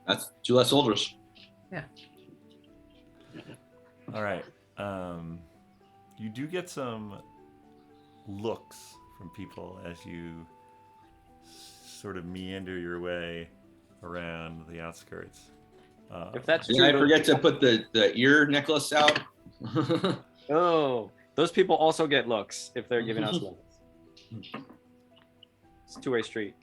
That's 2 less soldiers. All right. You do get some looks from people as you sort of meander your way around the outskirts. If that's Did true, I forget to put the ear necklace out? oh, those people also get looks if they're giving us looks. It's a two-way street.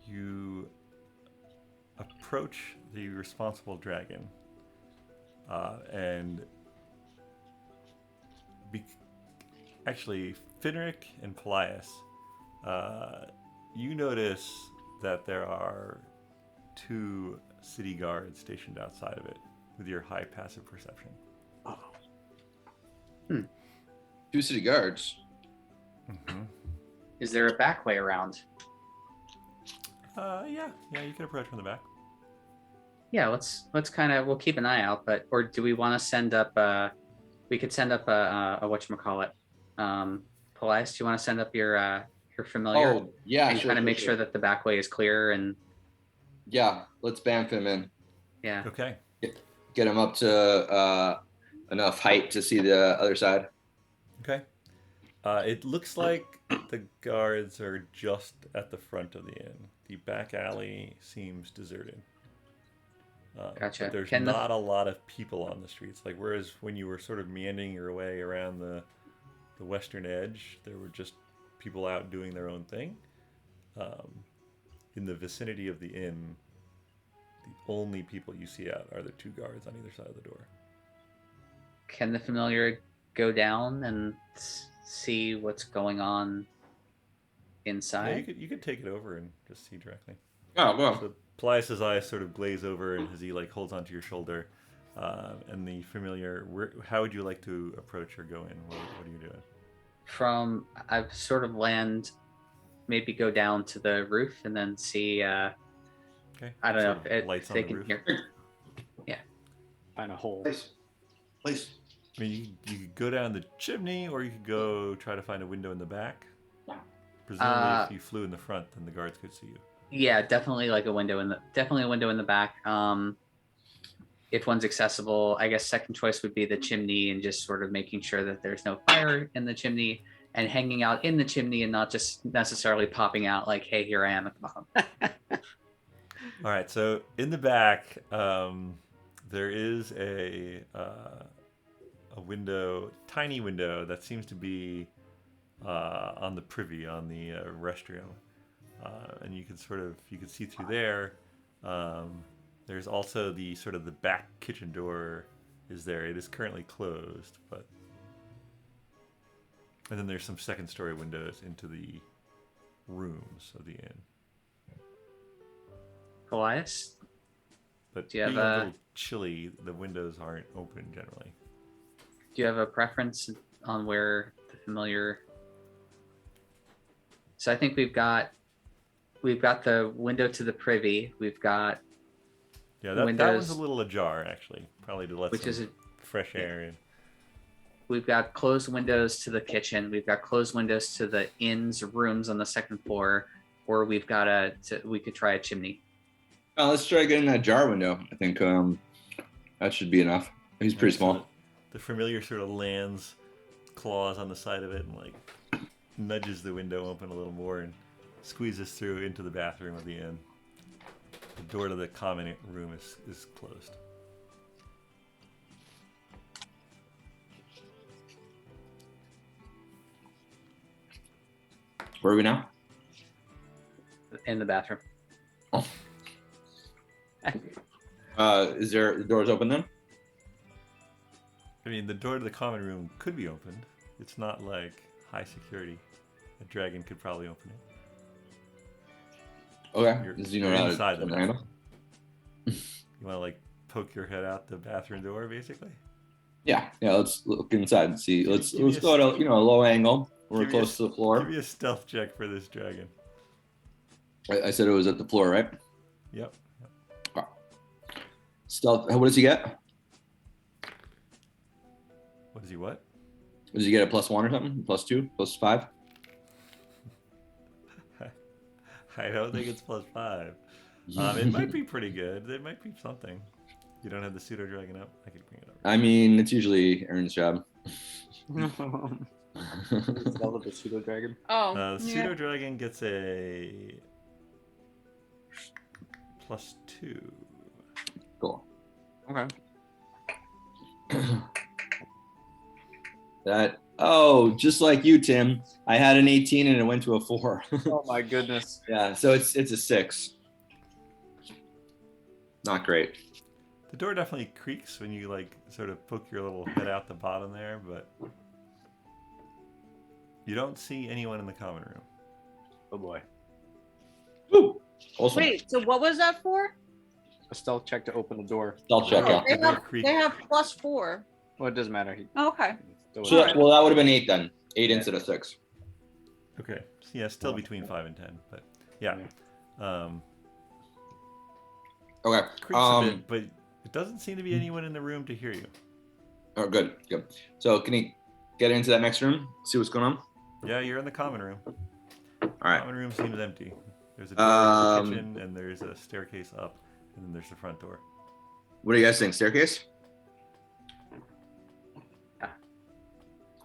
You approach the responsible dragon, and actually, Finric and Paelias, you notice that there are 2 city guards stationed outside of it with your high passive perception. 2 city guards. Mm-hmm. Is there a back way around? Yeah, you can approach from the back. Yeah, let's kind of we'll keep an eye out, or do we want to send up we could send up a whatchamacallit. Paelias, do you want to send up your familiar Oh, yeah. and sure, kind of sure, make sure. sure that the back way is clear and Yeah, let's bamf him in. yeah. Okay. Get him up to enough height to see the other side. Okay. It looks like the guards are just at the front of the inn. The back alley seems deserted. Gotcha. But there's Can the- not a lot of people on the streets. Like whereas when you were sort of meandering your way around the western edge, there were just people out doing their own thing. in the vicinity of the inn, the only people you see out are the 2 guards on either side of the door. Can the familiar go down and see what's going on Yeah, inside? you could take it over and just see directly. Oh, well. So Paelias' eyes sort of glaze over as he like holds onto your shoulder, and the familiar. How would you like to approach or go in? What are you doing? I've sort of maybe go down to the roof and then see. Okay. I don't know Sort of if lights on they the can roof. hear. Find a hole. Please. I mean, you could go down the chimney, or you could go try to find a window in the back. Presumably, if you flew in the front, then the guards could see you. Yeah, definitely like a window in the back. If one's accessible, I guess second choice would be the chimney and just sort of making sure that there's no fire in the chimney and hanging out in the chimney and not just necessarily popping out like, hey, here I am at the bottom. All right. So in the back, there is a window, tiny window that seems to be on the privy, on the restroom, and you can see through there. There's also the sort of the back kitchen door is there. It is currently closed, and then there's some second story windows into the rooms of the inn. Paelias, But Do you have being a a- little chilly, the windows aren't open generally. do you have a preference on where the familiar? So I think we've got the window to the privy. We've got Yeah, that windows, one's a little ajar actually, probably to let which some is fresh air in. we've got closed windows to the kitchen. We've got closed windows to the inn's rooms on the second floor, or we could try a chimney. Let's try getting that jar window. I think that should be enough. He's pretty So small. the familiar sort of lands claws on the side of it and like nudges the window open a little more and squeezes through into the bathroom of the inn. The door to the common room is closed. Where are we now? In the bathroom. Is there the doors open then? I mean, the door to the common room could be opened. It's not like high security. A dragon could probably open it. Okay. You're- Does he you're know how to inside the turn the handle? You want to like poke your head out the bathroom door, basically? Yeah. Let's look inside and see. Let's Give me go at a low angle. We're give me a close to the floor. Give me a stealth check for this dragon. I said it was at the floor, right? Yep. Stealth. What does he get? What is he? What? Does he get a +1 or something? +2? +5? I don't think it's +5. It might be pretty good. It might be something. You don't have the pseudo dragon up. I could bring it up. I mean, it's usually Erin's job. Zelda the pseudo dragon. Oh, The pseudo dragon gets a +2. Cool. Okay. Just like you, Tim. I had an 18 and it went to a 4. Oh my goodness. Yeah, so it's a 6. Not great. The door definitely creaks when you like sort of poke your little head out the bottom there, but you don't see anyone in the common room. Oh boy. Woo! Awesome. wait. So what was that for? A stealth check to open the door. Stealth check Oh, out. they have +4. Well, it doesn't matter. Oh, okay. So well, that would have been 8 then. 8 instead of 6. Okay. So yeah, still between 5 and 10, but yeah. Okay. Creaks a bit, but it doesn't seem to be anyone in the room to hear you. Oh, good. So can he get into that next room? See what's going on? Yeah, you're in the common room. All right. Common room seems empty. There's a door to the kitchen, and there's a staircase up, and then there's the front door. What do you guys think? Staircase?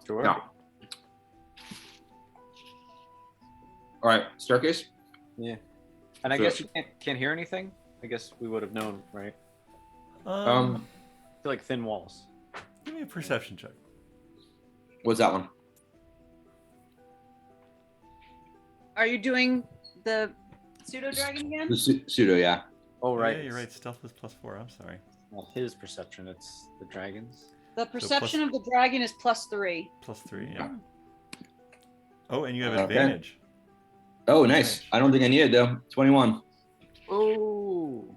Sure. No. All right. Staircase? Yeah. And I So- guess you can't hear anything. I guess we would have known, right? I feel like thin walls. Give me a perception check. What's that one? Are you doing the pseudo dragon again? The pseudo, yeah. Oh, right. Yeah, you're right. Stealth was +4. I'm sorry. Well, his perception, it's the dragons. The perception of the dragon is +3. +3. Yeah. Oh, and you have Okay. advantage. Oh, nice. Nice. I don't think I need it though. 21. Oh.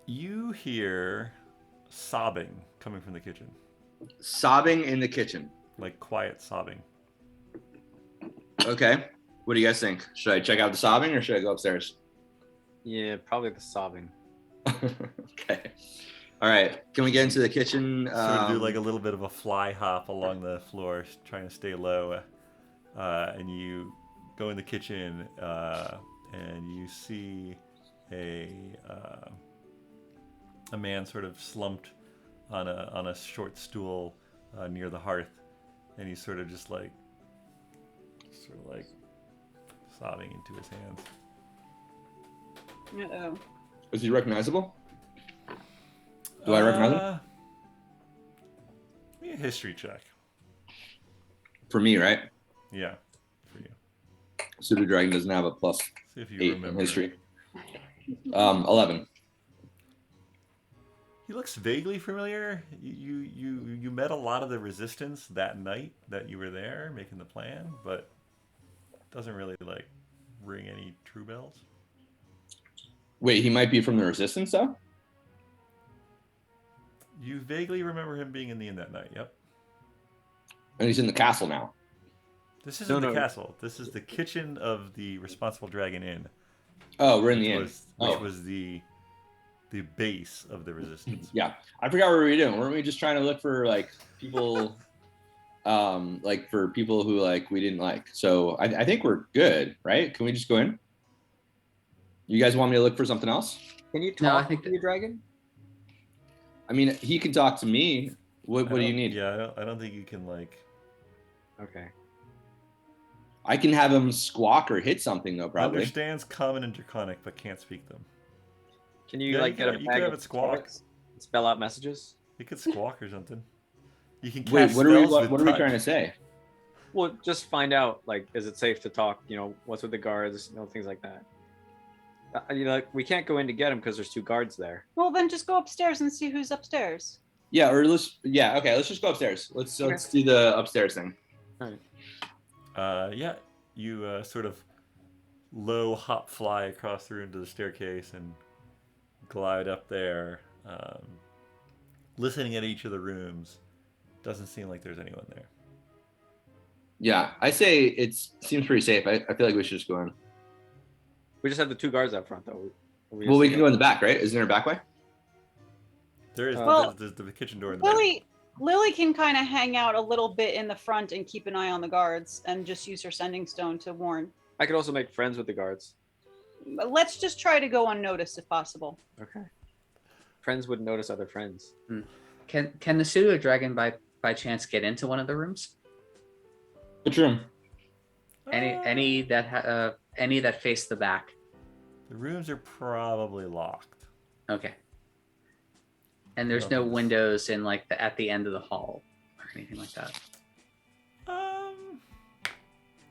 You hear sobbing coming from the kitchen, Sobbing in the kitchen. like quiet sobbing. Okay. What do you guys think? Should I check out the sobbing or should I go upstairs? Yeah, probably the sobbing. Okay. All right. Can we get into the kitchen? Sort of do like a little bit of a fly hop along the floor, trying to stay low. And you go in the kitchen, and you see a man sort of slumped on a short stool near the hearth, and he's sort of like sobbing into his hands. Uh-oh. Is he recognizable? Do I recognize him? Give me a history check. For me, right? Yeah, for you. Pseudo Dragon doesn't have a +8 See if you in remember. history. 11. He looks vaguely familiar. You met a lot of the resistance that night that you were there making the plan, but doesn't really like ring any true bells. Wait, he might be from the Resistance, though? You vaguely remember him being in the inn that night. Yep. And he's in the castle now. This isn't No, the no. castle. This is the kitchen of the Responsible Dragon Inn, Oh, we're in which the inn. which was the base of the resistance. Yeah. I forgot what we were doing. Weren't we just trying to look for, like, people... like, for people who, like, we didn't like? So I think we're good, right? Can we just go in? You guys want me to look for something else? Can you talk No, I think to the dragon? I mean, he can talk to me. What do you need? Yeah, I don't think you can like. Okay. I can have him squawk or hit something, though, probably. Understands Common and Draconic, but can't speak them. Can you Yeah, like you get can- a you bag can have of it squawk. carrots and spell out messages? He could squawk or something. You can cast Wait, what are we spells with touch. trying to say? Well, just find out, like, is it safe to talk? You know, what's with the guards? You know, things like that. You know, like, we can't go in to get him because there's 2 guards there. Well, then just go upstairs and see who's upstairs. Yeah, or okay, let's just go upstairs. Let's do the upstairs thing. Yeah, you sort of low hop fly across the room to the staircase and glide up there, listening at each of the rooms. Doesn't seem like there's anyone there. Yeah, I say it seems pretty safe. I feel like we should just go in. We just have the 2 guards out front, though. Well, we can go in the back, right? Isn't there a back way? There is Well, there's the kitchen door in the back. Lily can kind of hang out a little bit in the front and keep an eye on the guards and just use her sending stone to warn. I could also make friends with the guards. But let's just try to go unnoticed if possible. Okay. Friends would notice other friends. Can the pseudo dragon by chance get into one of the rooms? Which room? Any that face the back? The rooms are probably locked. Okay. And there's no windows in like at the end of the hall or anything like that.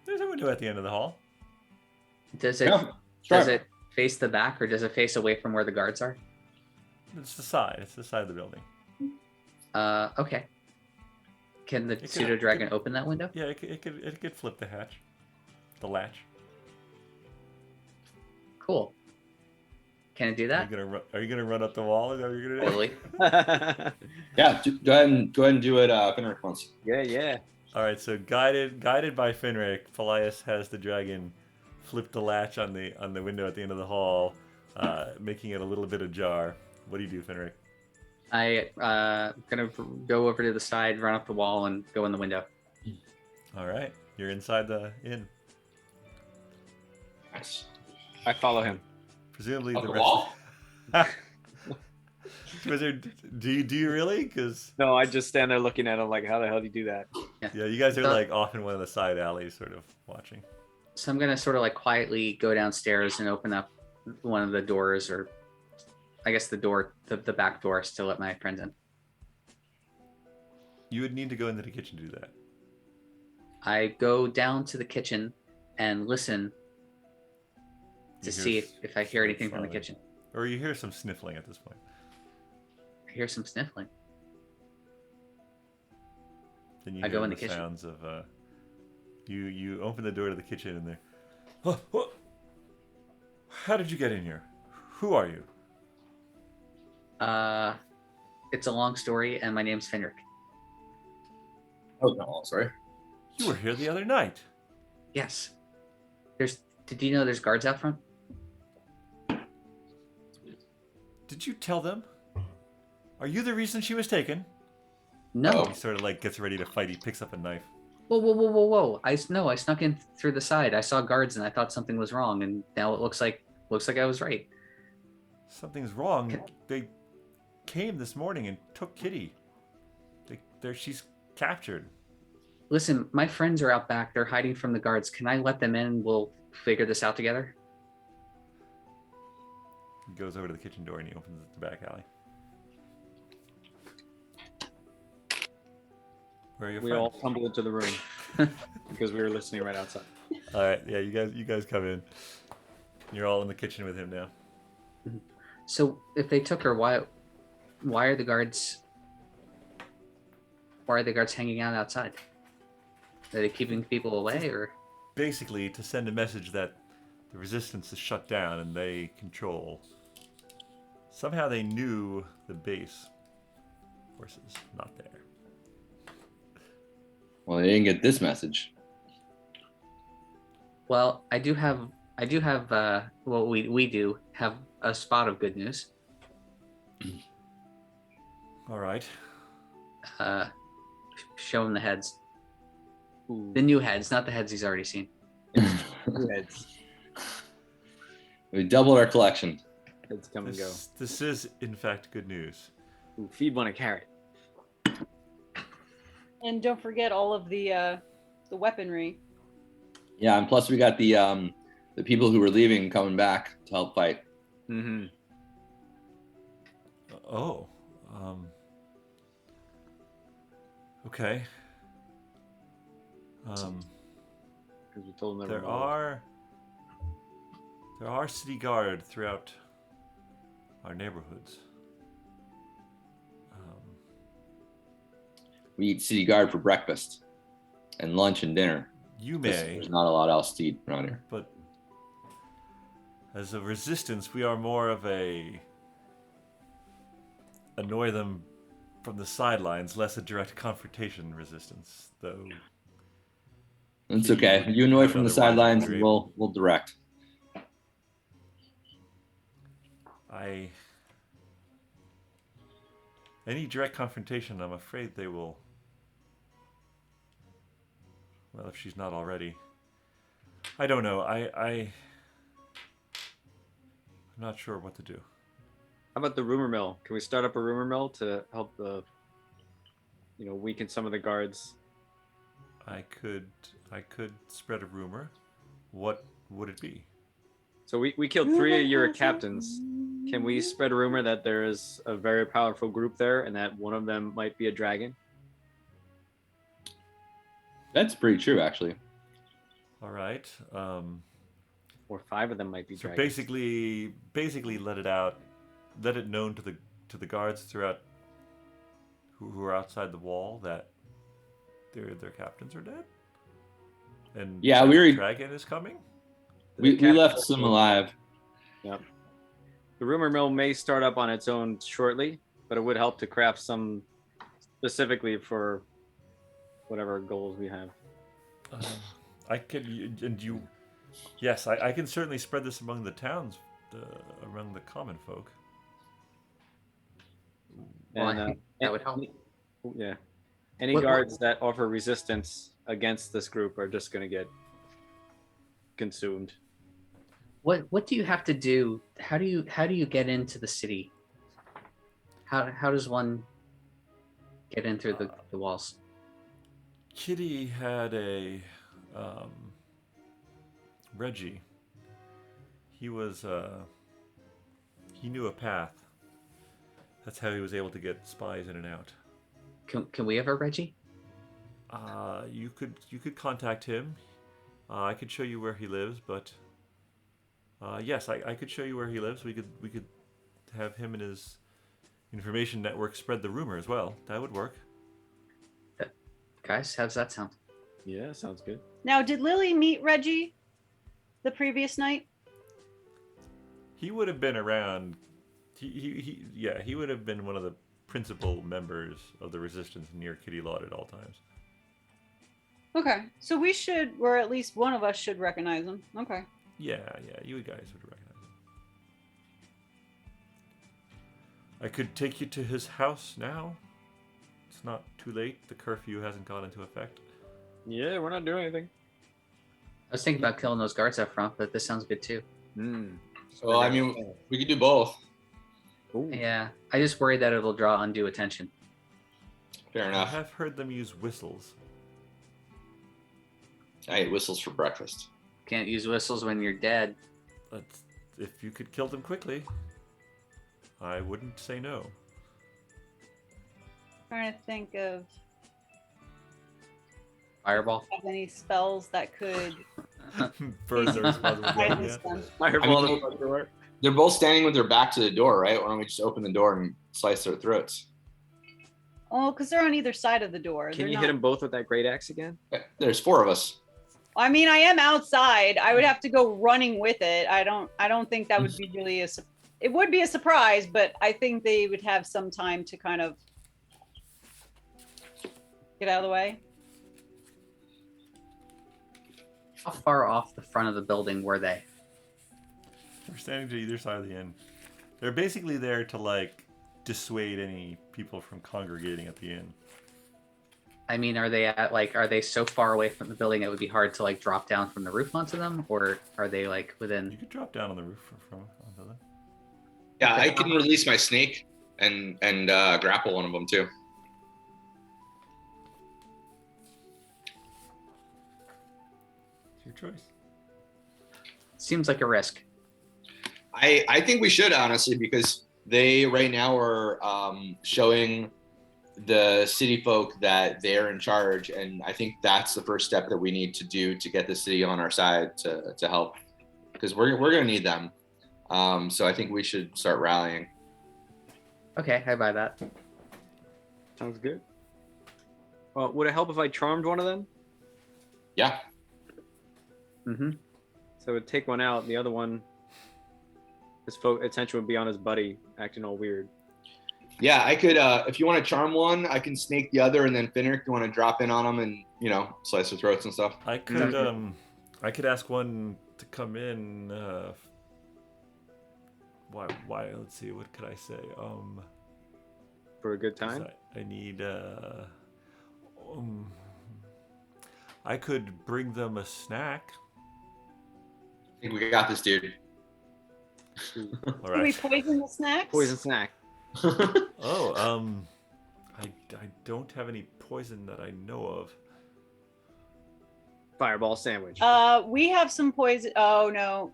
There's a window at the end of the hall. Does it Yeah, does sure. it face the back or does it face away from where the guards are? It's the side. It's the side of the building. Okay. Can the could- pseudo dragon open that window? Yeah, it could flip the hatch, the latch. Cool. Can it do that? Are you gonna run up the wall? Is that what you're gonna do? Totally. Yeah, go ahead and do it. Finric once. Yeah. All right. So guided by Finric, Paelias has the dragon flip the latch on the window at the end of the hall, making it a little bit ajar. What do you do, Finric? I gonna go over to the side, run up the wall, and go in the window. All right. You're inside the inn. Nice. I follow him. Presumably Up the the rest. wall? Wizard, do you really? Because No, I just stand there looking at him like, how the hell do you do that? yeah, you guys are like off in one of the side alleys, sort of watching. So I'm gonna sort of like quietly go downstairs and open up one of the doors, or I guess the back door, to let my friends in. You would need to go into the kitchen to do that. I go down to the kitchen and listen to You hear see if I hear anything from the smiling. kitchen. Or you hear some sniffling at this point. I hear some sniffling. Then you I hear go in the the kitchen. sounds of you open the door to the kitchen and there. Oh, how did you get in here? Who are you? It's a long story, and my name's Finric. Oh no, sorry. You were here the other night. Yes. Did you know there's guards out front? Did you tell them? Are you the reason she was taken? No. He sort of like gets ready to fight. He picks up a knife. Whoa. I snuck in through the side. I saw guards and I thought something was wrong, and now it looks like I was right. Something's wrong. They came this morning and took Kitty. She's captured. Listen, my friends are out back. They're hiding from the guards. Can I let them in? We'll figure this out together. He goes over to the kitchen door and he opens the back alley. Where are your We friends? all tumble into the room because we were listening right outside. All right, yeah, you guys come in. You're all in the kitchen with him now. So if they took her, why are the guards hanging out outside? Are they keeping people away, or? Basically, to send a message that the resistance is shut down and they control. Somehow they knew the base forces not there. Well, they didn't get this message. Well, I do have well, we do have a spot of good news. All right. Show him the heads. Ooh, The new heads, not the heads he's already seen. heads. We doubled our collection. Heads come and go. This is, in fact, good news. Ooh, feed one a carrot. And don't forget all of the weaponry. Yeah, and plus we got the people who were leaving coming back to help fight. Mm-hmm. Oh. Okay. Because we told them There are city guard throughout our neighborhoods. We eat city guard for breakfast and lunch and dinner. You 'Cause may, There's not a lot else to eat around here. but as a resistance, we are more of a annoy them from the sidelines, less a direct confrontation resistance, though. It's okay. You annoy from the Otherwise, sidelines, you're and able- we'll direct. Any direct confrontation, I'm afraid they will. Well, if she's not already, I don't know. I'm not sure what to do. How about the rumor mill? Can we start up a rumor mill to help weaken some of the guards? I could spread a rumor. What would it be? So we killed 3 of your captains. Can we spread a rumor that there is a very powerful group there and that one of them might be a dragon? That's pretty true, actually. All right. Or 5 of them might be So dragons. basically, let it known to the guards throughout who are outside the wall that their captains are dead. And Yeah, that we were- dragon is coming. We captain- left some alive. Yep. The rumor mill may start up on its own shortly, but it would help to craft some specifically for whatever goals we have. I can and you. Yes, I can certainly spread this among the towns, among the common folk. Well, And I think that would help. Yeah. Any What- guards that offer resistance against this group are just going to get consumed. What do you have to do? How do you get into the city? How does one get in through the walls? Kitty had a Reggie. He was he knew a path. That's how he was able to get spies in and out. Can we have a Reggie? You could contact him. I could show you where he lives, but Yes, I could show you where he lives. We could have him and his information network spread the rumor as well. That would work. Guys, how's that sound? Yeah, sounds good. Now, did Lily meet Reggie the previous night? He would have been around. He would have been one of the principal members of the resistance near Kitty Lawd at all times. Okay, so we should, or at least one of us should recognize him. Okay. Yeah, you guys would recognize him. I could take you to his house now. It's not too late. The curfew hasn't gone into effect. Yeah, we're not doing anything. I was thinking about killing those guards up front, but this sounds good too. Well, I mean, we could do both. Ooh. Yeah, I just worry that it'll draw undue attention. Fair I enough. have heard them use whistles. I ate whistles for breakfast. Can't use whistles when you're dead. But if you could kill them quickly, I wouldn't say no. Trying to think of Fireball. any spells that could. Further responsible. hide Yeah. this one. Fireball I mean, the front door. They're both standing with their back to the door, right? Why don't we just open the door and slice their throats? Oh, because they're on either side of the door. Can They're you not... hit them both with that great axe again? There's 4 of us. I mean, I am outside. I would have to go running with it. I don't think that would be really it would be a surprise, but I think they would have some time to kind of get out of the way. How far off the front of the building were they? They're standing to either side of the inn. They're basically there to like dissuade any people from congregating at the inn. I mean, are they so far away from the building it would be hard to like drop down from the roof onto them, or are they like You within? could drop down on the roof from onto them. Yeah, I can release my snake and grapple one of them too. It's your choice. Seems like a risk. I think we should, honestly, because they right now are showing the city folk that they're in charge, and I think that's the first step that we need to do to get the city on our side to help, because we're gonna need them. So I think we should start rallying. Okay, I buy that. Sounds good. Well, would it help if I charmed one of them? Yeah. Mm-hmm. So it would take one out, the other one, his attention would be on his buddy acting all weird. Yeah, I could, if you want to charm one, I can snake the other, and then Finric, you want to drop in on them and, slice their throats and stuff. I could ask one to come in. Why? Let's see. What could I say? For a good time? I need. I could bring them a snack. I think we got this, dude. All Do we right. poison the snacks? Poison snack. Oh, I don't have any poison that I know of. Fireball sandwich. We have some poison. Oh no,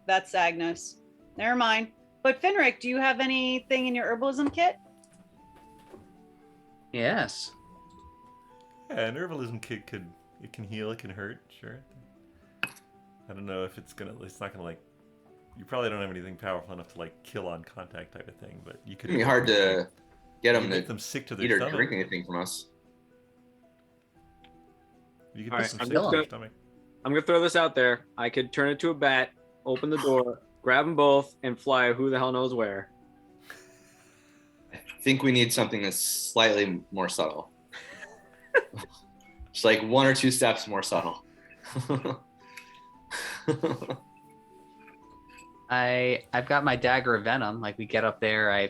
that's Agnes. Never mind. But Finric, do you have anything in your herbalism kit? Yes. Yeah, an herbalism kit can heal, it can hurt, sure. I don't know if it's not gonna like. You probably don't have anything powerful enough to like kill on contact type of thing, but you could. It'd be hard to get them make to them sick to their eat or stomach. drink anything from us. You could All put right, some I'm sick just to their gonna- stomach. I'm going to throw this out there. I could turn it to a bat, open the door, grab them both, and fly who the hell knows where. I think we need something that's slightly more subtle. Just like 1 or 2 steps more subtle. I've got my dagger of venom. Like we get up there, I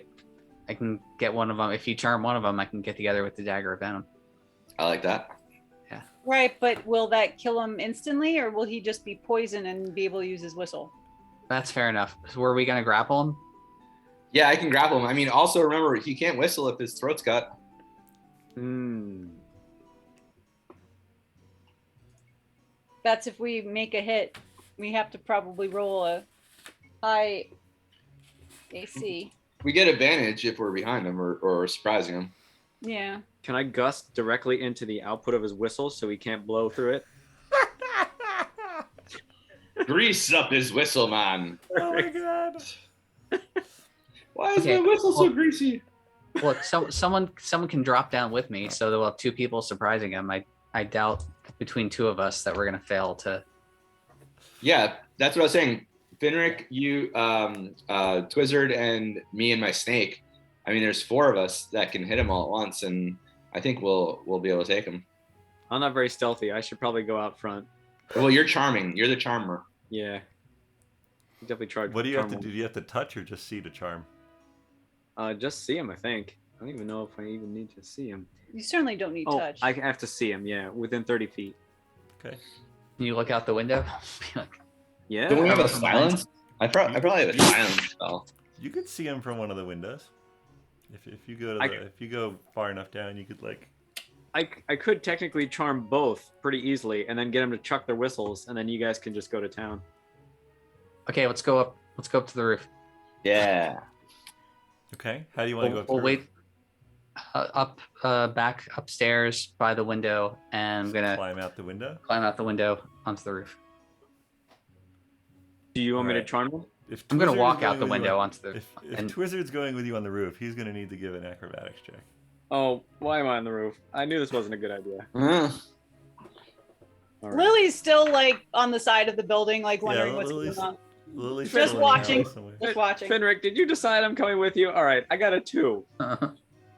can get one of them. If you charm one of them, I can get together with the dagger of venom. I like that. Right, but will that kill him instantly, or will he just be poisoned and be able to use his whistle? That's fair enough. So were we gonna grapple him? Yeah, I can grapple him. I mean, also remember, he can't whistle if his throat's cut. That's if we make a hit. We have to probably roll a high AC. We get advantage if we're behind him or surprising him. Yeah. Can I gust directly into the output of his whistle so he can't blow through it? Grease up his whistle, man. Oh my god. Why is Okay, my whistle so well- greasy? Look, someone can drop down with me, so we'll have 2 people surprising him. I doubt between 2 of us that we're gonna fail to. Yeah, that's what I was saying. Finric, you, Twizzard, and me and my snake. I mean, there's 4 of us that can hit him all at once, and I think we'll be able to take him. I'm not very stealthy. I should probably go out front. Well, you're charming. You're the charmer. Yeah. Definitely try. What do you have to charm do? Do you have to touch or just see to charm? Just see him, I think. I don't even know if I even need to see him. You certainly don't need Oh, touch. I have to see him. Yeah, within 30 feet. Okay. Can you look out the window? Be like, Yeah. Don't we have a From silence? I probably have a silence spell. You could see him from one of the windows. If you go to if you go far enough down, you could like. I could technically charm both pretty easily, and then get them to chuck their whistles, and then you guys can just go to town. okay, let's go up. Let's go up to the roof. Yeah. Okay. How do you want to go up? We'll the roof? wait. Back upstairs by the window, and I'm gonna Climb out the window. climb out the window onto the roof. Do you want me to Alright. charm them? If I'm gonna Twizzard walk is out going the with you window on- onto the. If and Twizzard's going with you on the roof, he's gonna need to give an acrobatics check. Oh, why am I on the roof? I knew this wasn't a good idea. All right. Lily's still like on the side of the building, like wondering what's Lily's- going on. Lily's Just still in the house watching. somewhere. Just watching. Finric, did you decide I'm coming with you? All right, I got a 2.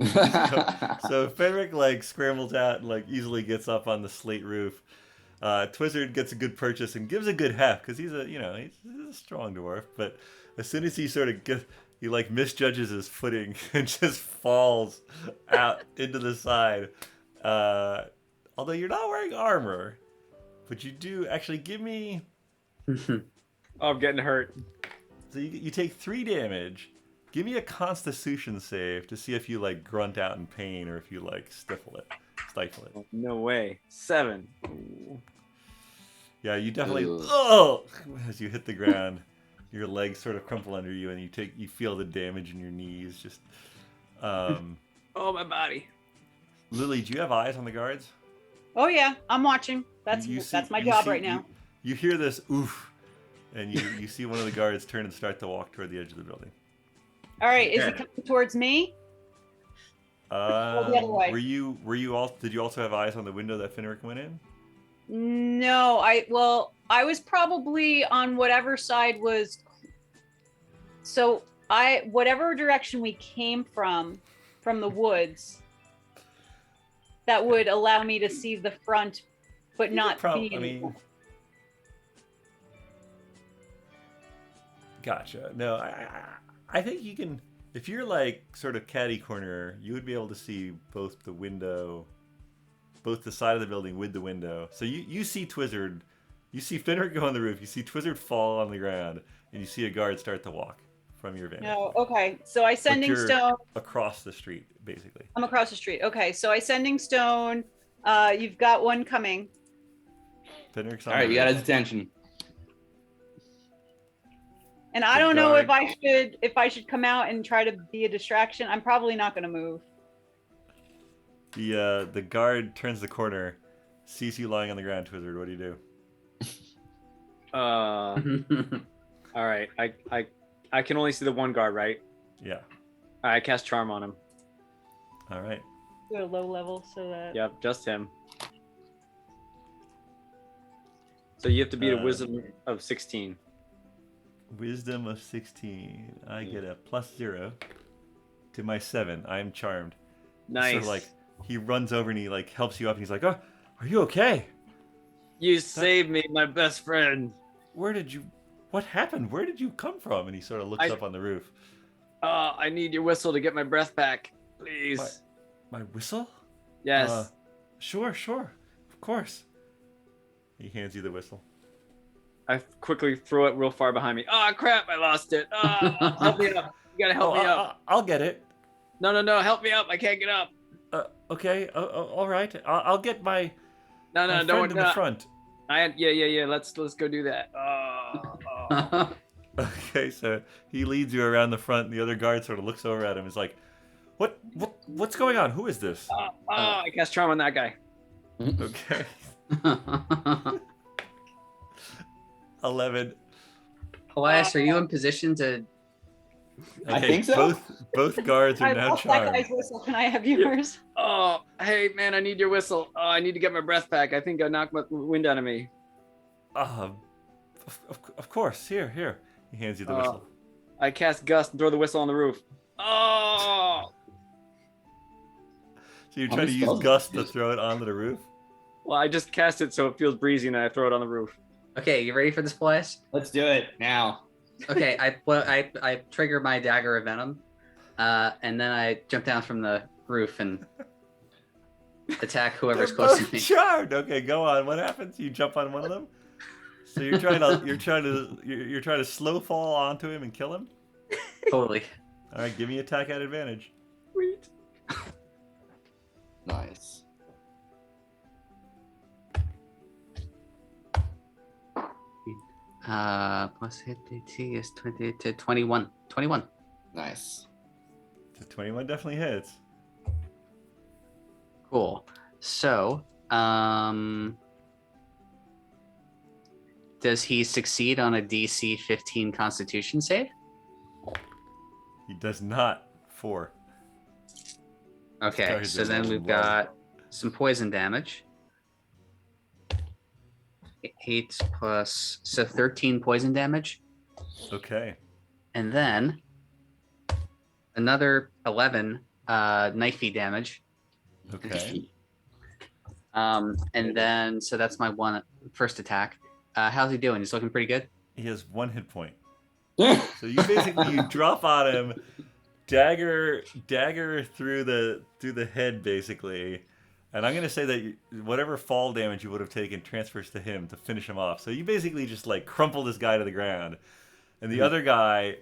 So Finric like scrambles out and like easily gets up on the slate roof. Twizzard gets a good purchase and gives a good heft because he's a strong dwarf. But as soon as he sort of he like misjudges his footing and just falls out into the side. Although you're not wearing armor, but you do actually give me. Oh, I'm getting hurt. So you take 3 damage. Give me a Constitution save to see if you like grunt out in pain or if you like stifle it. No way. 7. Ooh. Yeah, you definitely. Ugh. Oh, as you hit the ground, your legs sort of crumple under you, and you feel the damage in your knees. Just. Oh, my body. Lily, do you have eyes on the guards? Oh yeah, I'm watching. That's You see- that's my you job see- right now. You hear this oof, and you see one of the guards turn and start to walk toward the edge of the building. All right, is he Okay. coming towards me? the other way. Were you all? Did you also have eyes on the window that Finric went in? No, I was probably on whatever side was. So whatever direction we came from the woods, that would allow me to see the front, but not be. I mean, gotcha. No, I think you can. If you're like sort of catty corner, you would be able to see both the window, both the side of the building with the window. So you see Twizzard, you see Finric go on the roof, you see Twizzard fall on the ground, and you see a guard start to walk from your vantage. No, okay. So I sending you're- stone. Across the street, basically. I'm across the street. Okay, so I sending stone. You've got one coming. Finric's on All right, the you got roof. his attention. And I The don't know guard- if I should come out and try to be a distraction. I'm probably not going to move. The guard turns the corner, sees you lying on the ground, Twizzard. What do you do? All right. I can only see the one guard, right? Yeah. I cast charm on him. All right. Go to low level so that. Yep, just him. So you have to beat a Uh, wisdom of 16. Wisdom of 16. I get a +0 to my 7. I am charmed. Nice. So like he runs over and he like helps you up and he's like, "Oh, are you okay? You saved me, my best friend. What happened? Where did you come from?" And he sort of looks I- up on the roof. I need your whistle to get my breath back, please. My whistle? Yes. Sure. Of course. He hands you the whistle. I quickly throw it real far behind me. Oh crap! I lost it. Help me up! You gotta help me up. I'll get it. No, help me up! I can't get up. Okay. All right. I'll get my No, friend don't. in the front. Yeah. Let's go do that. Oh. Okay, so he leads you around the front, and the other guard sort of looks over at him. And is like, "What's going on? Who is this?" I cast charm on that guy. Okay. 11. Paelias, are you in position to? I think so. Both guards are I now lost that charmed. guy's whistle. Can I have yours? Oh, hey man, I need your whistle. Oh, I need to get my breath back. I think I knocked my wind out of me. Of course. Here. He hands you the whistle. I cast gust and throw the whistle on the roof. Oh. So you're How trying to many use spells gust did you to use? throw it onto the roof? Well, I just cast it so it feels breezy and I throw it on the roof. Okay, you ready for this, Paelias? Let's do it now. Okay, I trigger my dagger of venom, and then I jump down from the roof and attack whoever's They're close both to me. charmed. Okay, go on. What happens? You jump on one of them. So you're trying to slow fall onto him and kill him. Totally. All right, give me attack at advantage. Sweet. Nice. Plus hit DC is 20 to 21. 21. Nice. The 21 definitely hits. Cool. So, does he succeed on a DC 15 Constitution save? He does not. 4. Okay, Stars so in then the we've blood. got some poison damage. 8 plus, so 13 poison damage. Okay. And then another 11 knifey damage. Okay. And then, so that's my first attack. How's he doing? He's looking pretty good. He has 1 hit point. So you basically drop on him, dagger through the head basically, and I'm gonna say that whatever fall damage you would have taken transfers to him to finish him off. So you basically just like crumple this guy to the ground, and the other guy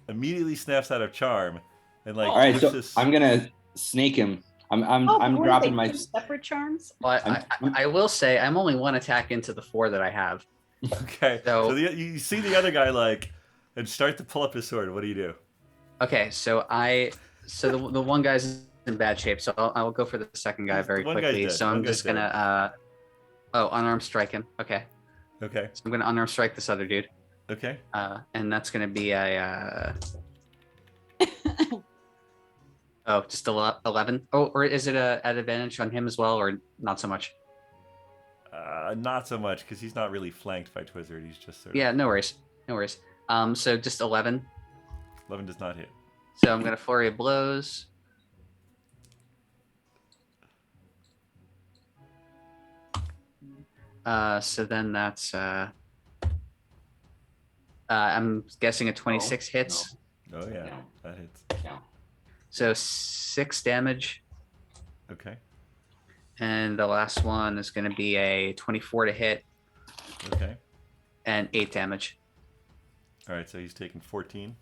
immediately snaps out of charm, and like All right, so lifts his- I'm gonna snake him. I'm weren't dropping they my. two separate charms. Well, I'm- I will say I'm only 1 attack into the 4 that I have. Okay. So- So you see the other guy like and start to pull up his sword. What do you do? Okay, so the one guy's in bad shape, so I'll go for the second guy very One guy's quickly. dead. So One I'm guy's just gonna unarmed strike him. Okay, Okay. so I'm gonna unarmed strike this other dude, Okay. and that's gonna be a just 11. Oh, or is it at advantage on him as well, or not so much? Not so much because he's not really flanked by Twizzard. He's just sort of. Yeah, no worries. So just 11. 11 does not hit. So I'm gonna flurry of blows. So then that's I'm guessing a 26 hits. Oh yeah, No. that hits. No. So 6 damage, Okay. and the last one is gonna be a 24 to hit Okay. and 8 damage. All right. So he's taking 14.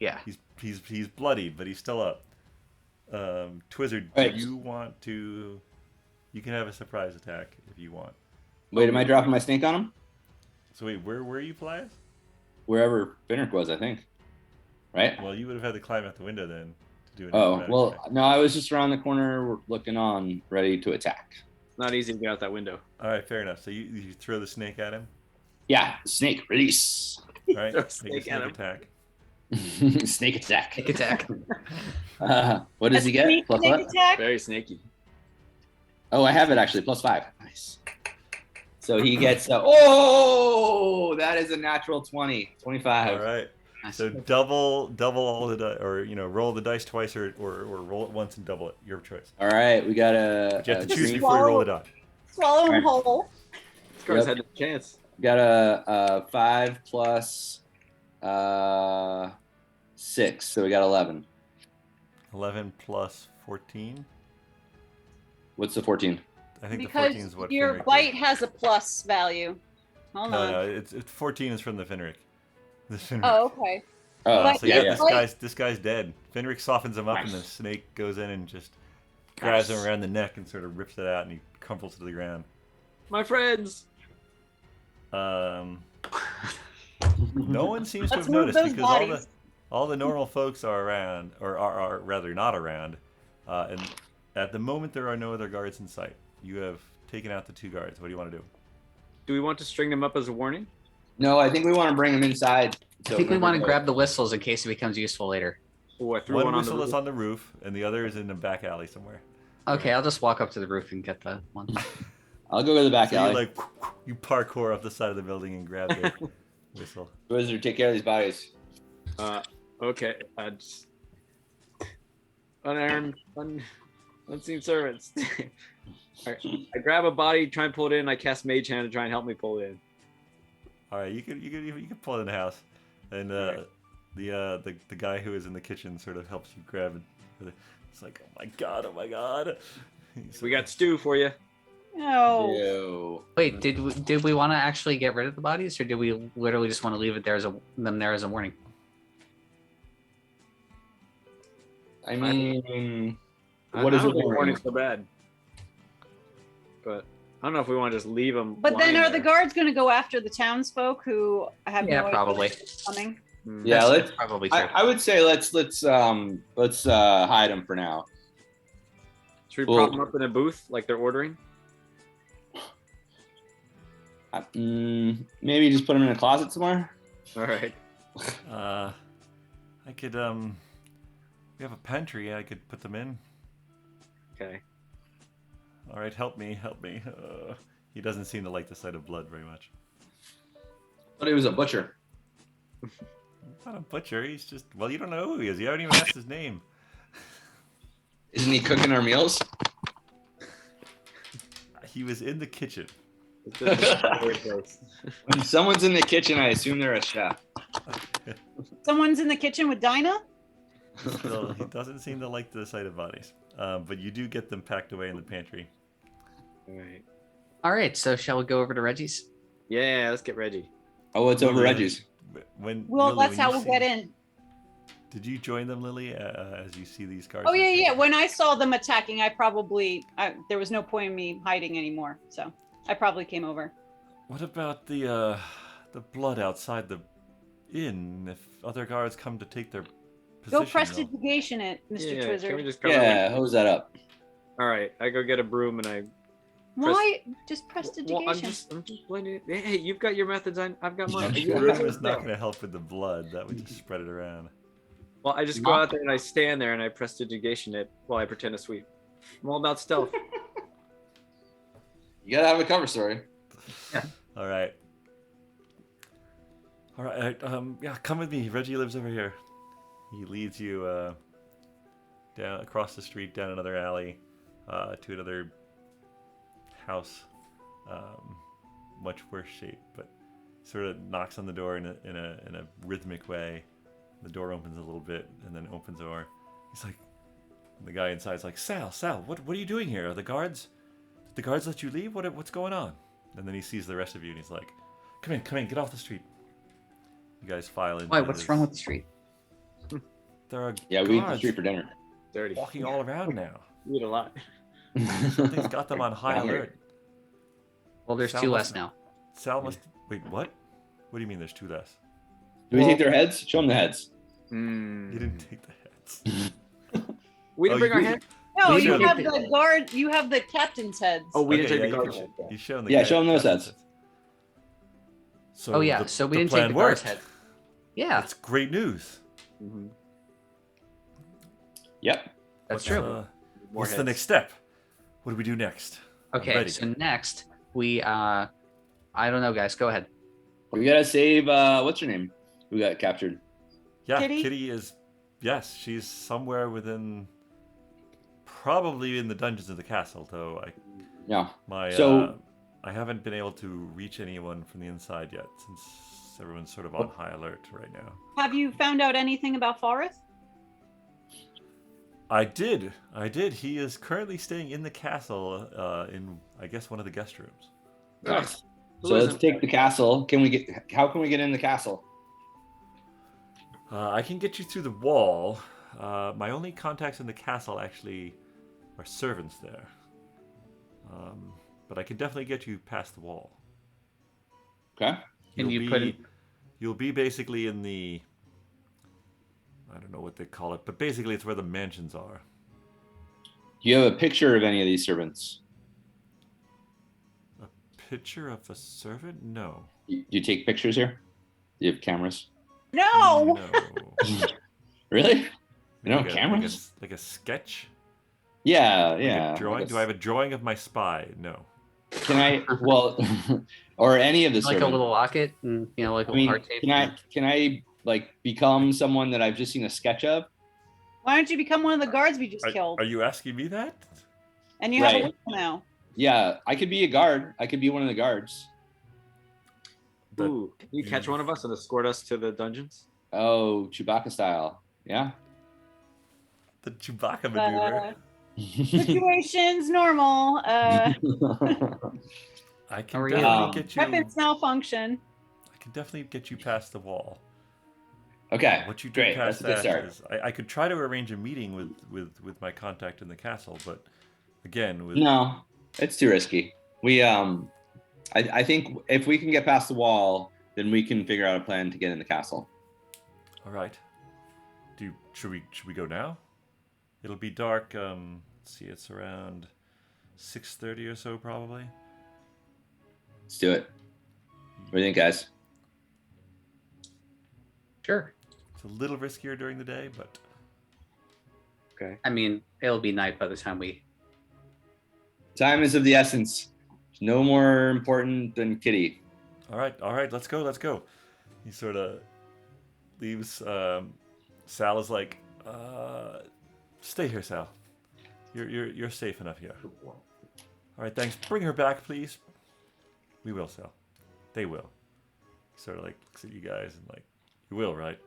Yeah. He's bloodied, but he's still up. Twizzard, do Right. you want to? You can have a surprise attack if you want. Wait, am I dropping my snake on him? So wait, where were you, Paelias? Wherever Finric was, I think. Right? Well, you would have had to climb out the window then to do an Oh, acrobatic well, check. no, I was just around the corner looking on, ready to attack. It's not easy to get out that window. All right, fair enough. So you throw the snake at him. Yeah, snake release. All right, Throw a make a snake snake at him. attack. Snake attack. Snake attack. What does he get? Snake Plus what? attack. Very snaky. Oh, I have it actually. +5. Nice. So he gets. Oh, that is a natural 20. 25. All right. Nice. So double all the dice, or roll the dice twice, or roll it once and double it. Your choice. All right, we got a. But you have to a choose green- before you roll the die. Swallow him Right. whole. This guy's Yep. had a chance. Got a 5 plus 6, so we got 11. 11 plus 14. What's the 14? I think the 14 Because is what your Finric bite did. has a plus value. Hold No, on. no, it's 14 is from the Finric. The Finric. Oh, okay. Oh, But So yeah, yeah. this guy's dead. Finric softens him up, and the Nice. snake goes in and just grabs him Nice. around the neck and sort of rips it out, and he crumples to the ground. My friends. No one seems to Let's have move noticed those because bodies. all the normal folks are around, or are rather not around, and at the moment there are no other guards in sight. You have taken out the 2 guards. What do you want to do? Do we want to string them up as a warning? No, I think we want to bring him inside. I think we want to grab the whistles in case it becomes useful later. Oh, I threw One one on whistle the is roof. on the roof, and the other is in the back alley somewhere. Okay, I'll just walk up to the roof and get the one. I'll go to the back So alley. you parkour up the side of the building and grab the whistle. Wizard, take care of these bodies. Okay. I just unseen servants. Alright, I grab a body, try and pull it in. I cast Mage Hand to try and help me pull it in. All right, you can pull it in the house, and Alright. the guy who is in the kitchen sort of helps you grab it. It's like, oh my god. We got stew for you. No. Yo. Wait, did we want to actually get rid of the bodies, or did we literally just want to leave it there them there as a warning? I mean, I what is don't it? think warning's so bad. But I don't know if we want to just leave them. But then are the guards going to go after the townsfolk who have Yeah, no probably. idea what's coming? Yeah, That's let's. probably true. I would say let's hide them for now. Should we prop them up in a booth like they're ordering? Maybe just put them in a closet somewhere. All right. I could we have a pantry. I could put them in. Okay. All right, help me. He doesn't seem to like the sight of blood very much. But he was a butcher. Not a butcher. He's just, well, you don't know who he is. You haven't even asked his name. Isn't he cooking our meals? He was in the kitchen. This is a weird place. When someone's in the kitchen, I assume they're a chef. Someone's in the kitchen with Dinah? Still, he doesn't seem to like the sight of bodies. But you do get them packed away in the pantry. All right. All right, so shall we go over to Reggie's? Yeah, let's get Reggie. Oh, it's over Reggie's. When Well, Lily, that's when how you we'll see- get in. Did you join them, Lily, as you see these guards? Oh, yeah. When I saw them attacking, there was no point in me hiding anymore. So I probably came over. What about the blood outside the inn? If other guards come to take their position, Go they'll- prestidigitation it, Mr. Yeah, can we Twizzard. just cover Yeah, hose that up. All right, I go get a broom and I. Why? Just Well, prestidigitation. I'm just blending it. Hey, you've got your methods. I've got mine. The broom is not going to help with the blood. That would just spread it around. Well, I just go out there and I stand there and I prestidigitation it while I pretend to sweep. I'm all about stealth. You gotta have a cover story. All right. Yeah, come with me. Reggie lives over here. He leads you down across the street, down another alley, to another house, much worse shape, but sort of knocks on the door in a rhythmic way. The door opens a little bit and then opens the door. He's like, the guy inside's like, Sal, what are you doing here? Are the guards? Did the guards let you leave? What's going on? And then he sees the rest of you and he's like, come in, get off the street. You guys file in. Why? What's wrong with the street? There are Yeah, we eat the guards street for dinner. Dirty. walking all around now. We eat a lot. Something's got them on high Down here. alert. Well, there's Sal two must- less now. Sal must. Wait, what? What do you mean there's two less? Do we take their heads? Show them the heads. You didn't take the heads. We didn't Oh, bring our you- head. No, We you should- have the guard. You have the captain's heads. Oh, we didn't Okay, take the yeah, guard's head. He's shown the Yeah, guy- show him those captain's heads. So Oh yeah, the- so we the didn't take plan the guard's worked. head. Yeah, That's great news. Mhm. Yep. that's What's, true. More What's the heads. next step? What do we do next? I'm Okay, ready. so next we I don't know, guys. Go ahead. We gotta save. What's her name? Who got captured? Yeah, Kitty? Kitty is. Yes, she's somewhere within. Probably in the dungeons of the castle, though. Yeah. So I haven't been able to reach anyone from the inside yet, since everyone's sort of on high alert right now. Have you found out anything about Forrest? I did. He is currently staying in the castle, in I guess one of the guest rooms. Nice. Who So let's isn't? take the castle. How can we get in the castle? I can get you through the wall. My only contacts in the castle actually are servants there. But I can definitely get you past the wall. Okay. Can you put it? You'll be basically in the. I don't know what they call it, but basically it's where the mansions are. Do you have a picture of any of these servants? picture of a servant? No. You take pictures here? Do you have cameras? No. No. Really? You know, Like cameras? like a sketch? Yeah, Like yeah. a drawing? Do I have a drawing of my spy? No. Can I? Well, or any of the Like a servants. little locket, and like a I little mean, heart tape. can I like become someone that I've just seen a sketch of? Why don't you become one of the guards we just killed? Are you asking me that? And you have a Right. whistle now. Yeah, I could be a guard. I could be one of the guards. But Ooh, can you catch one of us and escort us to the dungeons? Oh, Chewbacca style. Yeah. the Chewbacca maneuver. Situations normal. I can Are we- definitely get you. Weapons malfunction. I can definitely get you past the wall. Okay. What you do Great. past That's a good that start. is, I could try to arrange a meeting with my contact in the castle, but again, with No, it's too risky. I think if we can get past the wall, then we can figure out a plan to get in the castle. all right. Should we go now? It'll be dark. Let's see, it's around 6:30 or so, probably. Let's do it. What do you think, guys? Sure. It's a little riskier during the day, but Okay. I mean, it'll be night by the time we. Time is of the essence. It's no more important than Kitty. all right, let's go. He sort of leaves. Sal is like, stay here, Sal. You're safe enough here. All right, thanks. Bring her back, please. We will, Sal. They will. He sort of like looks at you guys and like, you will, right?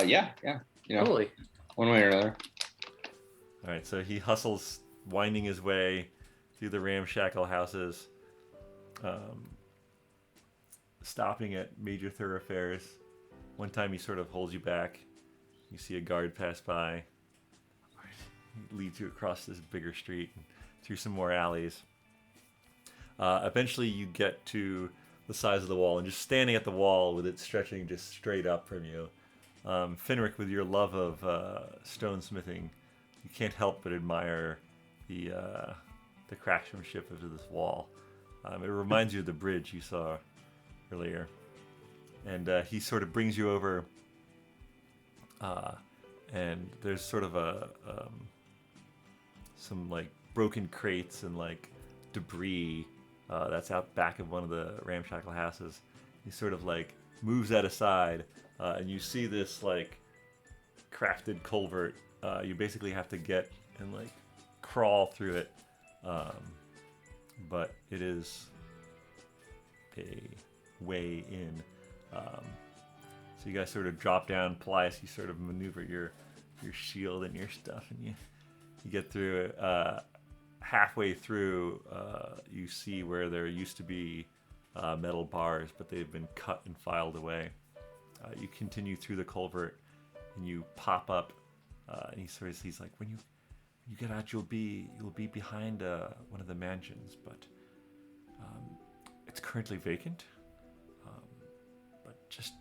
Yeah. You know, Totally. one way or another. All right, so he hustles, winding his way through the ramshackle houses, stopping at major thoroughfares. One time he sort of holds you back. You see a guard pass by. He leads you across this bigger street and through some more alleys. Eventually you get to the size of the wall, and just standing at the wall with it stretching just straight up from you. Finric, with your love of stonesmithing, you can't help but admire the craftsmanship of this wall. It reminds you of the bridge you saw earlier. And he sort of brings you over, and there's sort of some like broken crates and like debris that's out back of one of the ramshackle houses. He sort of like moves that aside, and you see this like crafted culvert. You basically have to get and like crawl through it, but it is a way in. So you guys sort of drop down. Paelias, you sort of maneuver your shield and your stuff, and you get through it. Halfway through, you see where there used to be metal bars, but they've been cut and filed away. You continue through the culvert, and you pop up. And he's like, when you get out, you'll be behind one of the mansions, but it's currently vacant. But just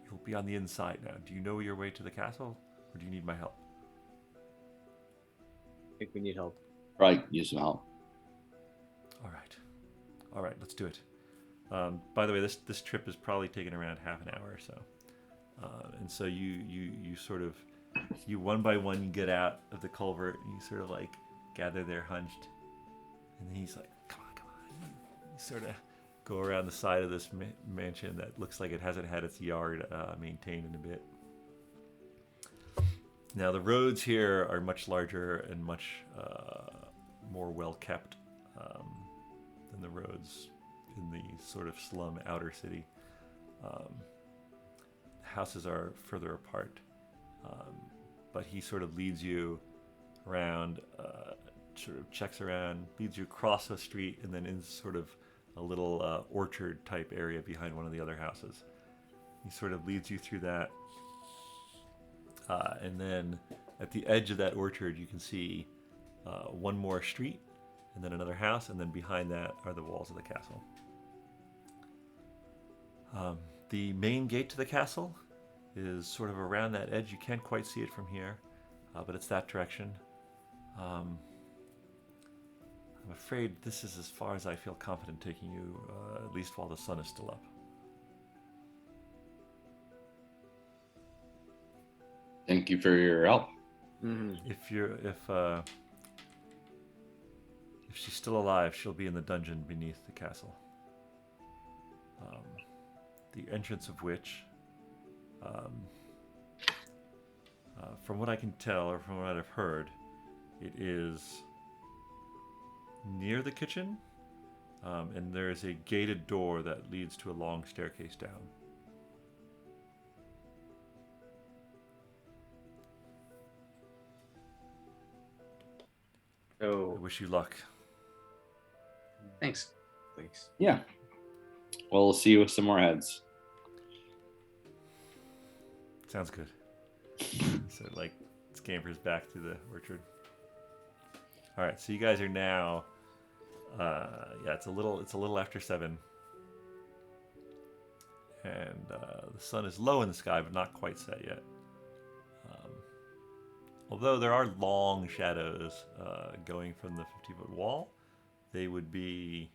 you'll be on the inside now. Do you know your way to the castle, or do you need my help? I think we need help. Probably use some help. All right, let's do it. By the way, this trip is probably taking around half an hour or so, and so you sort of one by one you get out of the culvert, and you sort of like gather there hunched, and then he's like, come on. You sort of go around the side of this mansion that looks like it hasn't had its yard maintained in a bit. Now the roads here are much larger and much more well kept than the roads in the sort of slum outer city. Houses are further apart, but he sort of leads you around, sort of checks around, leads you across the street, and then in sort of a little orchard type area behind one of the other houses. He sort of leads you through that, and then at the edge of that orchard you can see one more street, and then another house, and then behind that are the walls of the castle. The main gate to the castle is sort of around that edge. You can't quite see it from here, but it's that direction. I'm afraid this is as far as I feel confident taking you, at least while the sun is still up. Thank you for your help. If she's still alive, she'll be in the dungeon beneath the castle. The entrance of which, from what I can tell, or from what I've heard, it is near the kitchen, and there's a gated door that leads to a long staircase down. I Oh, wish you luck. Thanks. thanks. Yeah. Well, we'll see you with some more heads. Sounds good. So like scampers back to the orchard. All right, so you guys are now. Yeah, it's a little after 7, and the sun is low in the sky, but not quite set yet. Although there are long shadows going from the 50-foot wall, the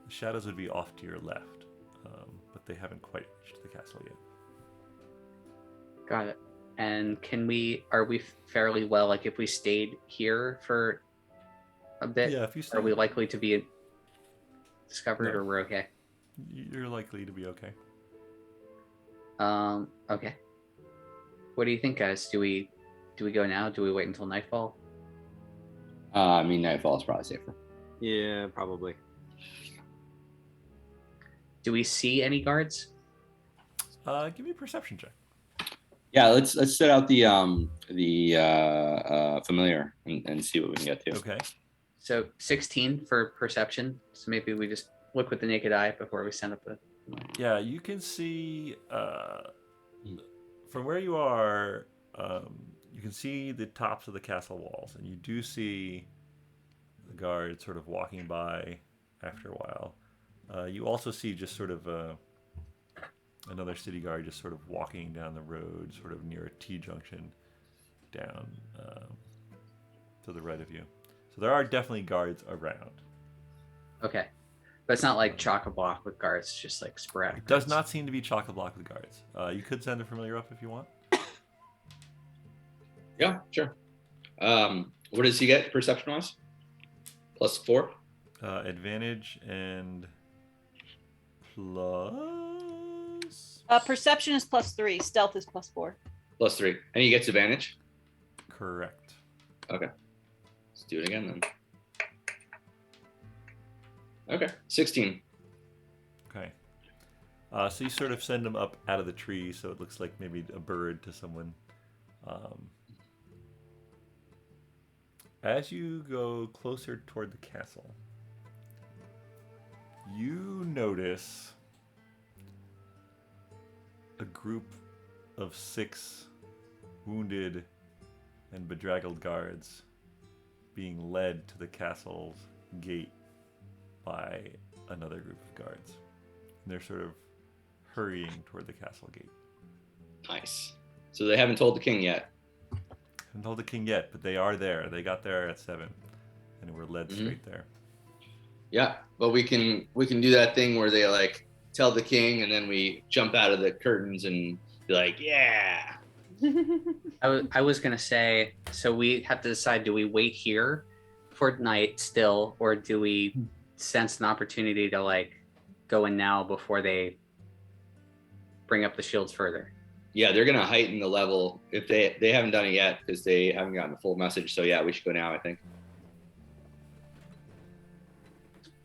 shadows would be off to your left, but they haven't quite reached the castle yet. Got it. And are we fairly well, like if we stayed here for a bit, Yeah, if you stay, are we likely to be discovered No. or we're okay? You're likely to be okay. Okay. What do you think, guys? Do we go now? Do we wait until nightfall? I mean, nightfall is probably safer. Yeah, probably. Do we see any guards? Give me a perception check. Yeah, let's set out the familiar and see what we can get to. Okay. So 16 for perception. So maybe we just look with the naked eye before we send up the. Yeah, you can see from where you are. You can see the tops of the castle walls, and you do see the guards sort of walking by after a while. You also see just sort of another city guard just sort of walking down the road, sort of near a T-junction down to the right of you. So there are definitely guards around. Okay. But it's not like chock-a-block with guards, just like sporadic. It does guards. not seem to be chock-a-block with guards. You could send a familiar up if you want. Yeah, sure. What does he get perception-wise? +4? Advantage and plus... Perception is +3. Stealth is +4. +3. And he gets advantage? Correct. Okay. Let's do it again then. Okay, 16. Okay. So you sort of send him up out of the tree, so it looks like maybe a bird to someone. As you go closer toward the castle, you notice a group of 6 wounded and bedraggled guards being led to the castle's gate by another group of guards. And they're sort of hurrying toward the castle gate. Nice. So they haven't told the king yet. Haven't told the king yet, but they are there. They got there at 7, and were led straight there. Yeah, but we can do that thing where they like tell the king, and then we jump out of the curtains and be like, yeah. I was gonna say, so we have to decide: do we wait here for night still, or do we sense an opportunity to like go in now before they bring up the shields further? Yeah, they're gonna heighten the level if they haven't done it yet because they haven't gotten the full message. So yeah, we should go now, I think.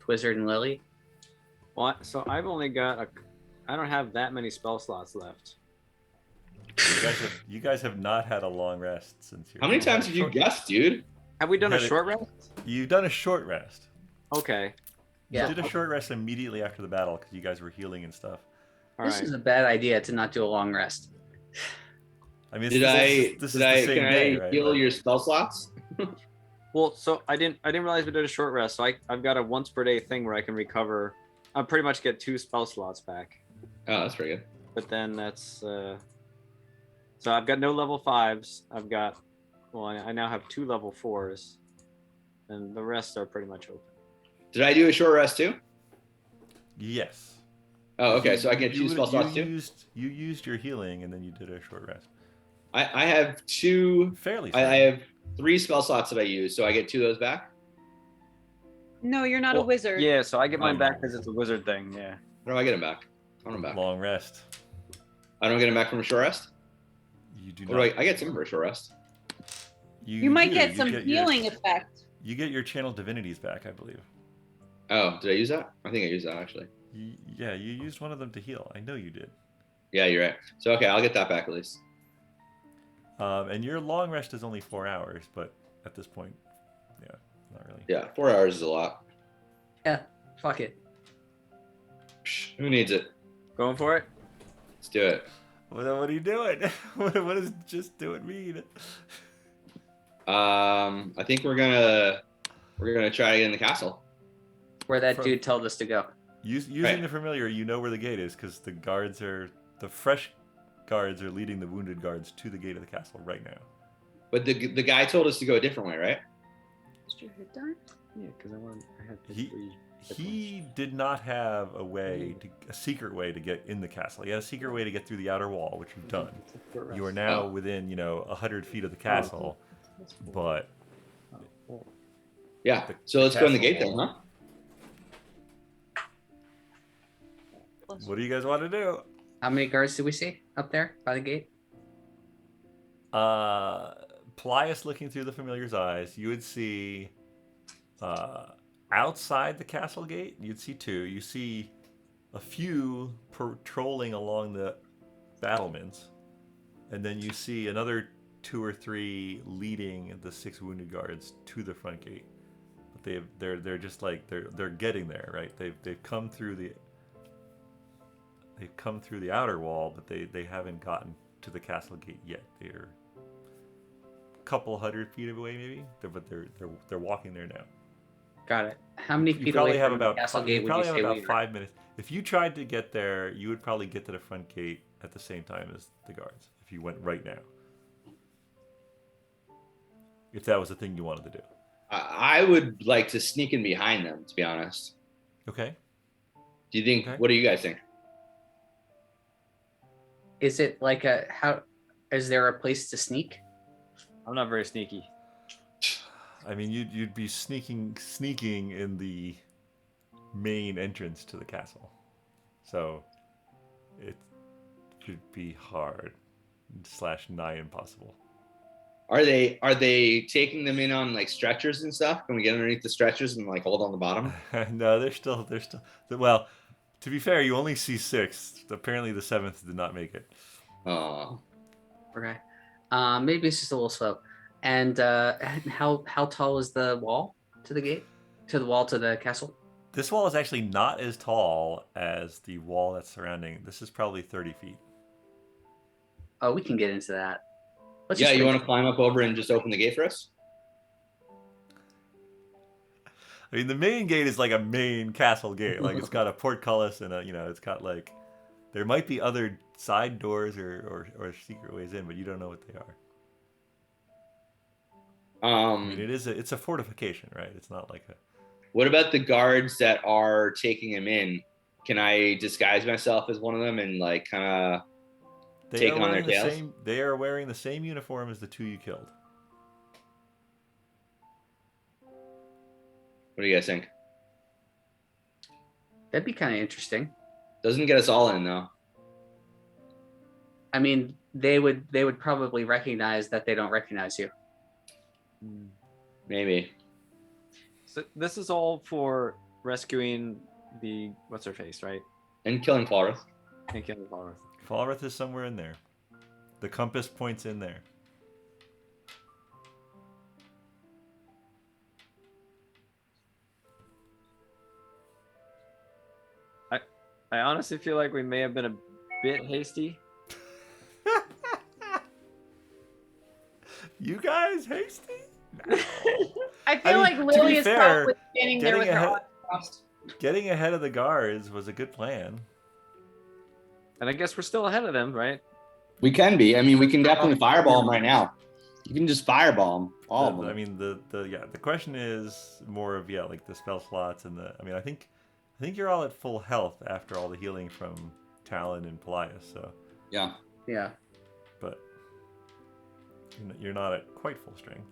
Wizard and Lily. Well, so I've only got I don't have that many spell slots left. You guys have not had a long rest since you. How many times have you guessed, dude? Have we done a Had it- short rest? You've done a short rest. Okay. Yeah. You did a short rest immediately after the battle because you guys were healing and stuff. All This right. is a bad idea to not do a long rest. I mean, Can I heal Like, your spell slots? Well, so I didn't realize we did a short rest. So I've got a once per day thing where I can recover. I pretty much get 2 spell slots back. Oh, that's pretty good. But then that's so I've got no level 5s. I now have 2 level 4s. and the rest are pretty much open. Did I do a short rest too? Yes. Oh, okay. You- So I get you 2 spell slots too. You used your healing, and then you did a short rest. I have 2. Fairly. I soon. have 3 spell slots that I use, so I get 2 of those back. No, you're not a Well, wizard. Yeah, so I get mine Oh. back because it's a wizard thing. Yeah. How do I get them back? I want them back. Long rest. I don't get them back from a short rest. You do Or not. do I get some for a short rest. You might do. get You some your- healing effect. You get your channel divinities back, I believe. Oh, did I use that? I think I used that actually. Yeah, you used one of them to heal. I know you did. Yeah, you're right. So okay, I'll get that back at least. And your long rest is only 4 hours, but at this point, yeah, not really. Yeah, 4 hours is a lot. Yeah, fuck it. Psh, who needs it? Going for it? Let's do it. What are you doing? What does just do it mean? I think we're gonna try to get in the castle. Where that From- dude told us to go. Using Right. the familiar, you know where the gate is because the fresh guards are leading the wounded guards to the gate of the castle right now. But the guy told us to go a different way, right? Did your hit die? Yeah, because I had He- 3 hit He did not have a secret way to get in the castle. He had a secret way to get through the outer wall, which you've done. points. You are now Oh. within, 100 feet of the castle, but Yeah. The- So the let's go in the castle gate then, wall. huh? what do you guys want to do? How many guards do we see up there by the gate? Paelias looking through the familiar's eyes, you would see outside the castle gate, you'd see 2. You see a few patrolling along the battlements, and then you see another 2 or 3 leading the 6 wounded guards to the front gate. But they're just like they're getting there, right? They've come through the outer wall, but they haven't gotten to the castle gate yet. They're a couple 100 feet away, maybe. But they're walking there now. Got it. How many You feet probably away have from about the castle you gate would you probably say have about we were? 5 minutes. If you tried to get there, you would probably get to the front gate at the same time as the guards. If you went right now, if that was the thing you wanted to do. I would like to sneak in behind them, to be honest. Okay. Do you think? Okay. What do you guys think? Is it like is there a place to sneak? I'm not very sneaky. I mean, you'd be sneaking in the main entrance to the castle, so it could be hard / nigh impossible. Are they taking them in on like stretchers and stuff? Can we get underneath the stretchers and like hold on the bottom? No, they're still. Well, to be fair, you only see 6. Apparently, the 7th did not make it. Oh, Okay. Maybe it's just a little slow. And how tall is the wall to the gate? To the wall to the castle? This wall is actually not as tall as the wall that's surrounding. This is probably 30 feet. Oh, we can get into that. Let's yeah. just You wait. want to climb up over and just open the gate for us? I mean, the main gate is like a main castle gate. Like it's got a portcullis and it's got like, there might be other side doors or secret ways in, but you don't know what they are. I mean, it's a fortification, right? It's not like a. What about the guards that are taking him in? Can I disguise myself as one of them and like kind of They taking are on their wearing the tails? same. They are wearing the same uniform as the 2 you killed. What do you guys think? That'd be kind of interesting. Doesn't get us all in though. I mean, they would probably recognize that they don't recognize you. Maybe. So this is all for rescuing the what's her face, right? And killing Floreth. And killing Doleth. Falrith is somewhere in there. The compass points in there. I honestly feel like we may have been a bit hasty. You guys hasty? No. I feel mean, like to Lily be is fair, probably standing there with getting her ahead- arms crossed. Getting ahead of the guards was a good plan. And I guess we're still ahead of them, right? We can be. I mean, we can definitely fireball them right now. You can just fireball them. All of them. I mean, the question is more of like the spell slots and the. I mean, I think you're all at full health after all the healing from Talon and Paelias. So. Yeah. Yeah. But you're not at quite full strength.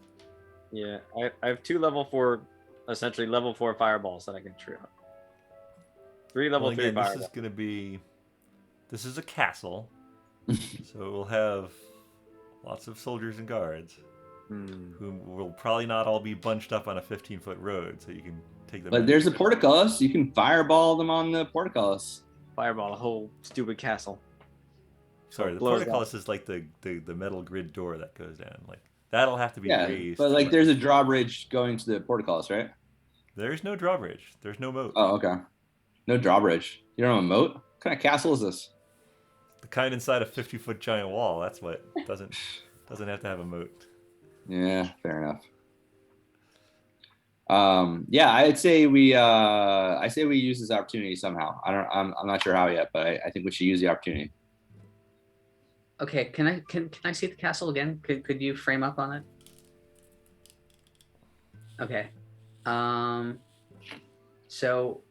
Yeah, I have 2 level 4, essentially level 4 fireballs that I can trip. 3 level Well, 3 again, fireballs. this is going to be. This is a castle, so it will have lots of soldiers and guards who will probably not all be bunched up on a 15-foot road, so you can take them. But there's a portcullis. You can fireball them on the portcullis. Fireball a whole stupid castle. Sorry, the blows portcullis is like the metal grid door that goes down. Like that'll have to be raised. But like there's a drawbridge going to the portcullis, right? There's no drawbridge. There's no moat. Oh, okay. No drawbridge. You don't have a moat? What kind of castle is this? The kind inside a 50-foot giant wall. That's what doesn't have to have a moat. Yeah, fair enough. Yeah, I say we use this opportunity somehow. I'm not sure how yet, but I think we should use the opportunity. Okay, can I see the castle again? Could you frame up on it? Okay. So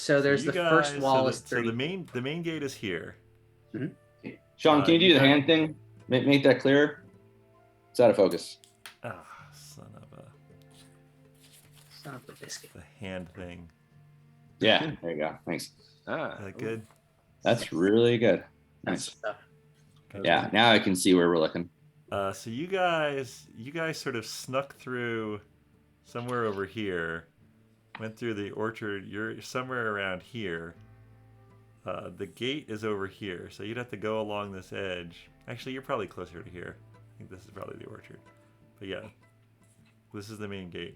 there's the first wall is 30. So the main gate is here. Shawn, can you do the hand thing? Make that clearer. It's out of focus. Ah, son of a biscuit. The hand thing. Yeah, there you go. Thanks. Is that good? That's really good. That's Nice. stuff. Yeah, now I can see where we're looking. So you guys sort of snuck through somewhere over here, went through the orchard. You're somewhere around here. The gate is over here, so you'd have to go along this edge. Actually, you're probably closer to here. I think this is probably the orchard. But yeah, this is the main gate.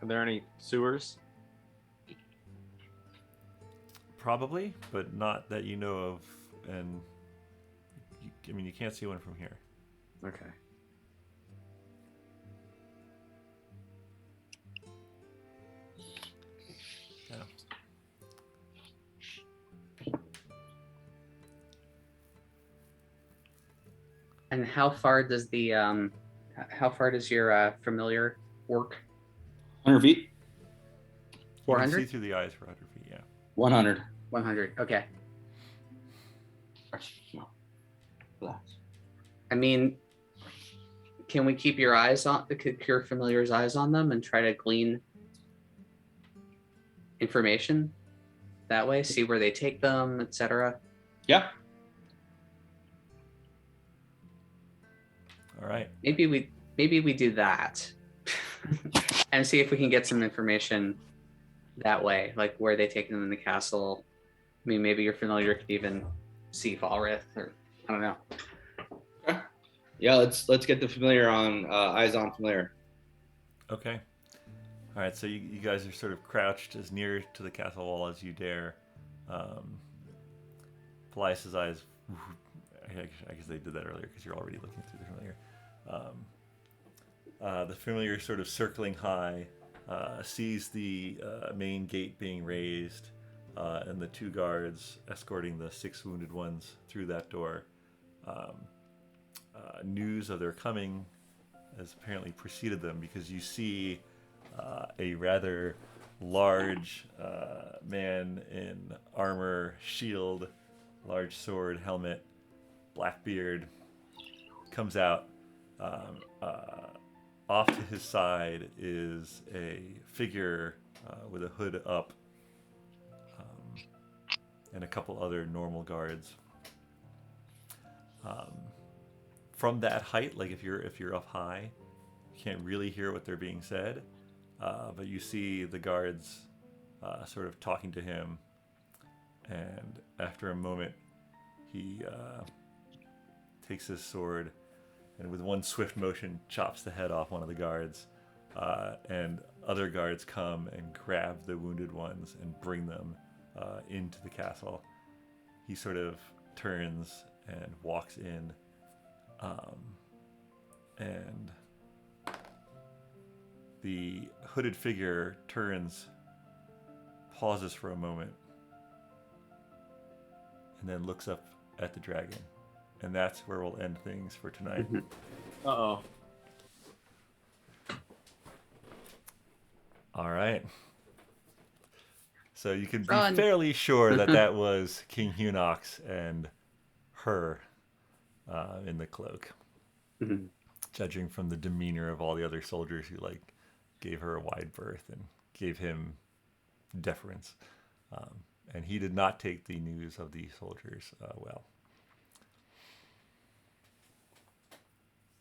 Are there any sewers? Probably, but not that you know of. And I mean, you can't see one from here. Okay. Yeah. And how far does your familiar work? 100 feet? You can 400? see through the eyes for 100 feet. Yeah. 100. 100. Okay. No. Relax. I mean, can we keep your familiar's eyes on them and try to glean information that way? See where they take them, etc. Yeah. All right. Maybe we do that and see if we can get some information that way, like where they take them in the castle. I mean, maybe your familiar could even see Falrith, or I don't know. Okay. Yeah, let's get the familiar on eyes on familiar. Okay. All right. So you guys are sort of crouched as near to the castle wall as you dare. Paelias' eyes. I guess they did that earlier because you're already looking through the familiar. The familiar sort of circling high, sees the main gate being raised, and the 2 guards escorting the 6 wounded ones through that door. News of their coming has apparently preceded them, because you see a rather large man in armor, shield, large sword, helmet, black beard, comes out. Off to his side is a figure with a hood up, and a couple other normal guards. From that height, like if you're up high, you can't really hear what they're being said, but you see the guards sort of talking to him, and after a moment, he takes his sword and with one swift motion chops the head off one of the guards, and other guards come and grab the wounded ones and bring them into the castle. He sort of turns and walks in, and the hooded figure turns, pauses for a moment, and then looks up at the dragon. And that's where we'll end things for tonight. Uh-oh. All right. So you can be Run. fairly sure that that was King Hunox and her in the cloak, judging from the demeanor of all the other soldiers who like gave her a wide berth and gave him deference. And he did not take the news of the soldiers well.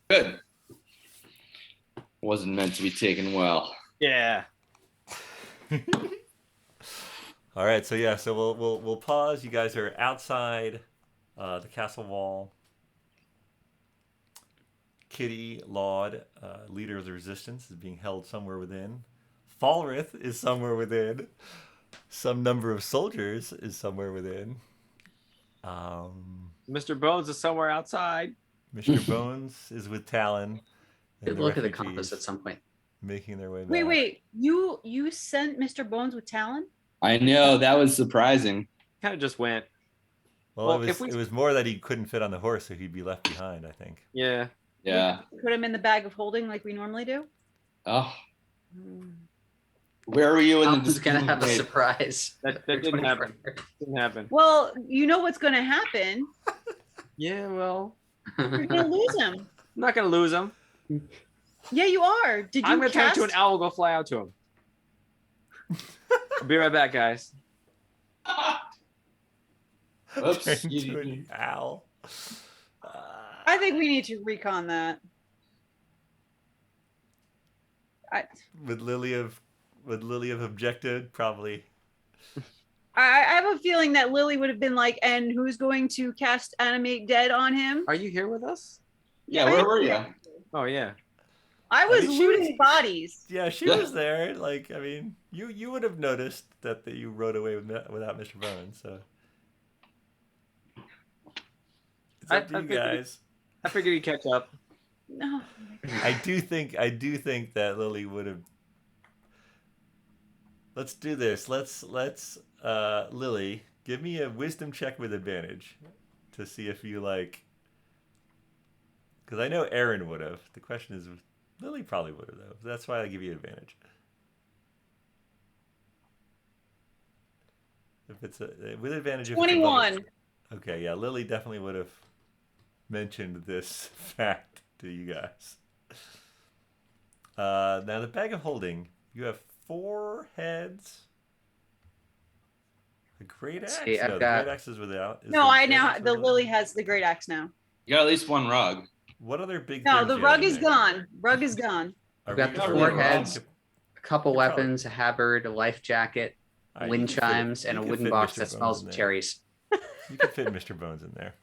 Good. Wasn't meant to be taken well. Yeah. All right, so yeah, so we'll pause. You guys are outside the castle wall. Kitty Laud, leader of the resistance, is being held somewhere within. Falrith is somewhere within. Some number of soldiers is somewhere within. Mr. Bones is somewhere outside. Mr. Bones is with Talon. Good look at the compass at some point. Making their way back. Wait. You sent Mr. Bones with Talon? I know, that was surprising. Kind of just went. Well, it was more that he couldn't fit on the horse, so he'd be left behind, I think. Yeah. Yeah. Put him in the bag of holding like we normally do? Oh. Where were you in Who's the gonna have a surprise? That didn't happen. Didn't happen. Well, you know what's going to happen. Yeah, well, You're going to lose him. I'm not going to lose him. Yeah, you are. Did you I'm going to turn cast? to an owl and go fly out to him. I'll be right back, guys. Oops. Turn to an owl. I think we need to recon that. Would Lily have objected? Probably. I have a feeling that Lily would have been like, and who's going to cast Animate Dead on him? Are you here with us? Yeah, where were you? Oh, yeah. I was mean, she looting bodies. Yeah, she was there. Like, I mean, you would have noticed that you rode away without Mr. Bones. So it's up to you guys. I figured you'd catch up. No. I do think that Lily would have. Let's do this. Let's Lily, give me a wisdom check with advantage to see if you like. Because I know Erin would have. The question is, Lily probably would have though. That's why I give you advantage. If it's with advantage. 21. Okay, yeah, Lily definitely would have mentioned this fact to you guys. Now the bag of holding, you have 4 heads. A great axe. See, No, the great axe is without. No, I now the Lily has the great axe now. You got at least one rug. What other big? No, things the do you rug have in is there? gone. Rug is gone. Are I've got we- the are 4 we- heads, a couple You're probably- weapons, a halberd, a life jacket, All right, wind you can fit- chimes, and you a can wooden fit box Mr. that Bones smells in of there. cherries. You can fit Mr. Bones in there.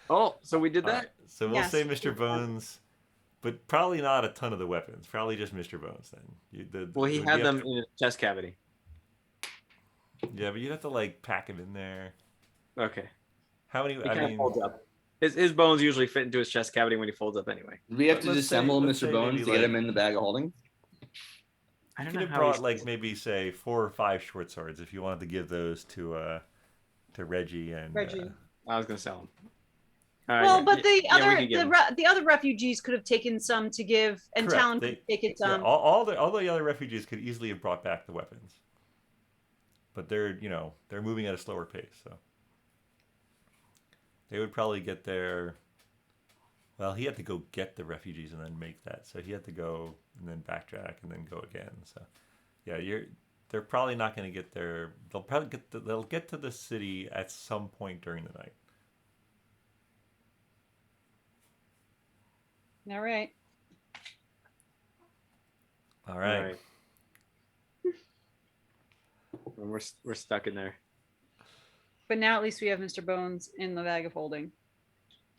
Oh, so we did All that? right, so we'll Yes. say Mr. Bones, but probably not a ton of the weapons. Probably just Mr. Bones then. Well, he you had have them to- in his chest cavity. Yeah, but you have to like pack him in there. Okay. How many? He I kind of mean, folds up. His bones usually fit into his chest cavity when he folds up anyway. Do we have to Let's say- disassemble let's say Mr. Bones maybe to get like- him in the bag of holding? I you don't could know have how brought he's- like maybe say 4 or 5 short swords if you wanted to give those to Reggie and Reggie. I was gonna sell him. All right, Well, yeah, but yeah, the yeah, we other can give him. the other refugees could have taken some to give, and Correct. Talon They- could take it yeah, some. all the other refugees could easily have brought back the weapons, but they're moving at a slower pace, so they would probably get there. Well, he had to go get the refugees and then make that, so he had to go and then backtrack and then go again. So, yeah, they're probably not going to get there. They'll probably they'll get to the city at some point during the night. All right. All right. All right. And we're stuck in there. But now at least we have Mr. Bones in the bag of holding.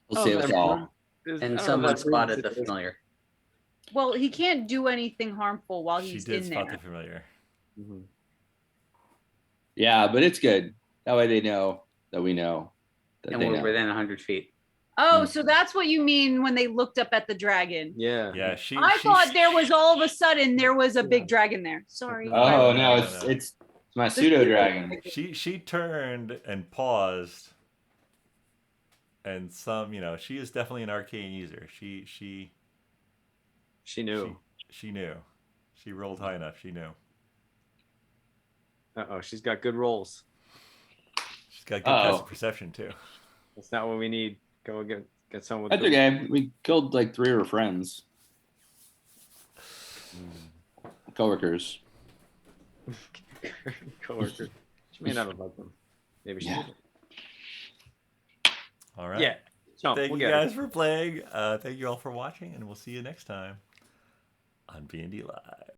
We'll Oh, save us never all. mind. I don't And know someone if that spotted the proves it. familiar. Well, he can't do anything harmful while She he's did in spot there. the familiar. Mhm. Yeah, but it's good. That way they know that we know. That And they we're know. within 100 feet. Oh, so that's what you mean when they looked up at the dragon. Yeah. Yeah, she. I she- thought there was all of a sudden there was a big dragon there. Sorry. Oh No, no, no, no. it's my pseudo dragon. She turned and paused, and she is definitely an arcane user. She knew. She knew. She rolled high enough. She knew. Uh-oh, she's got good rolls. She's got good passive perception too. That's not what we need. Go get someone with That's okay. We killed like 3 of her friends. Coworkers. Coworker. She may not have liked them. Maybe she did. All right. Yeah. So, Thank you guys for playing. Thank you all for watching, and we'll see you next time on BND Live.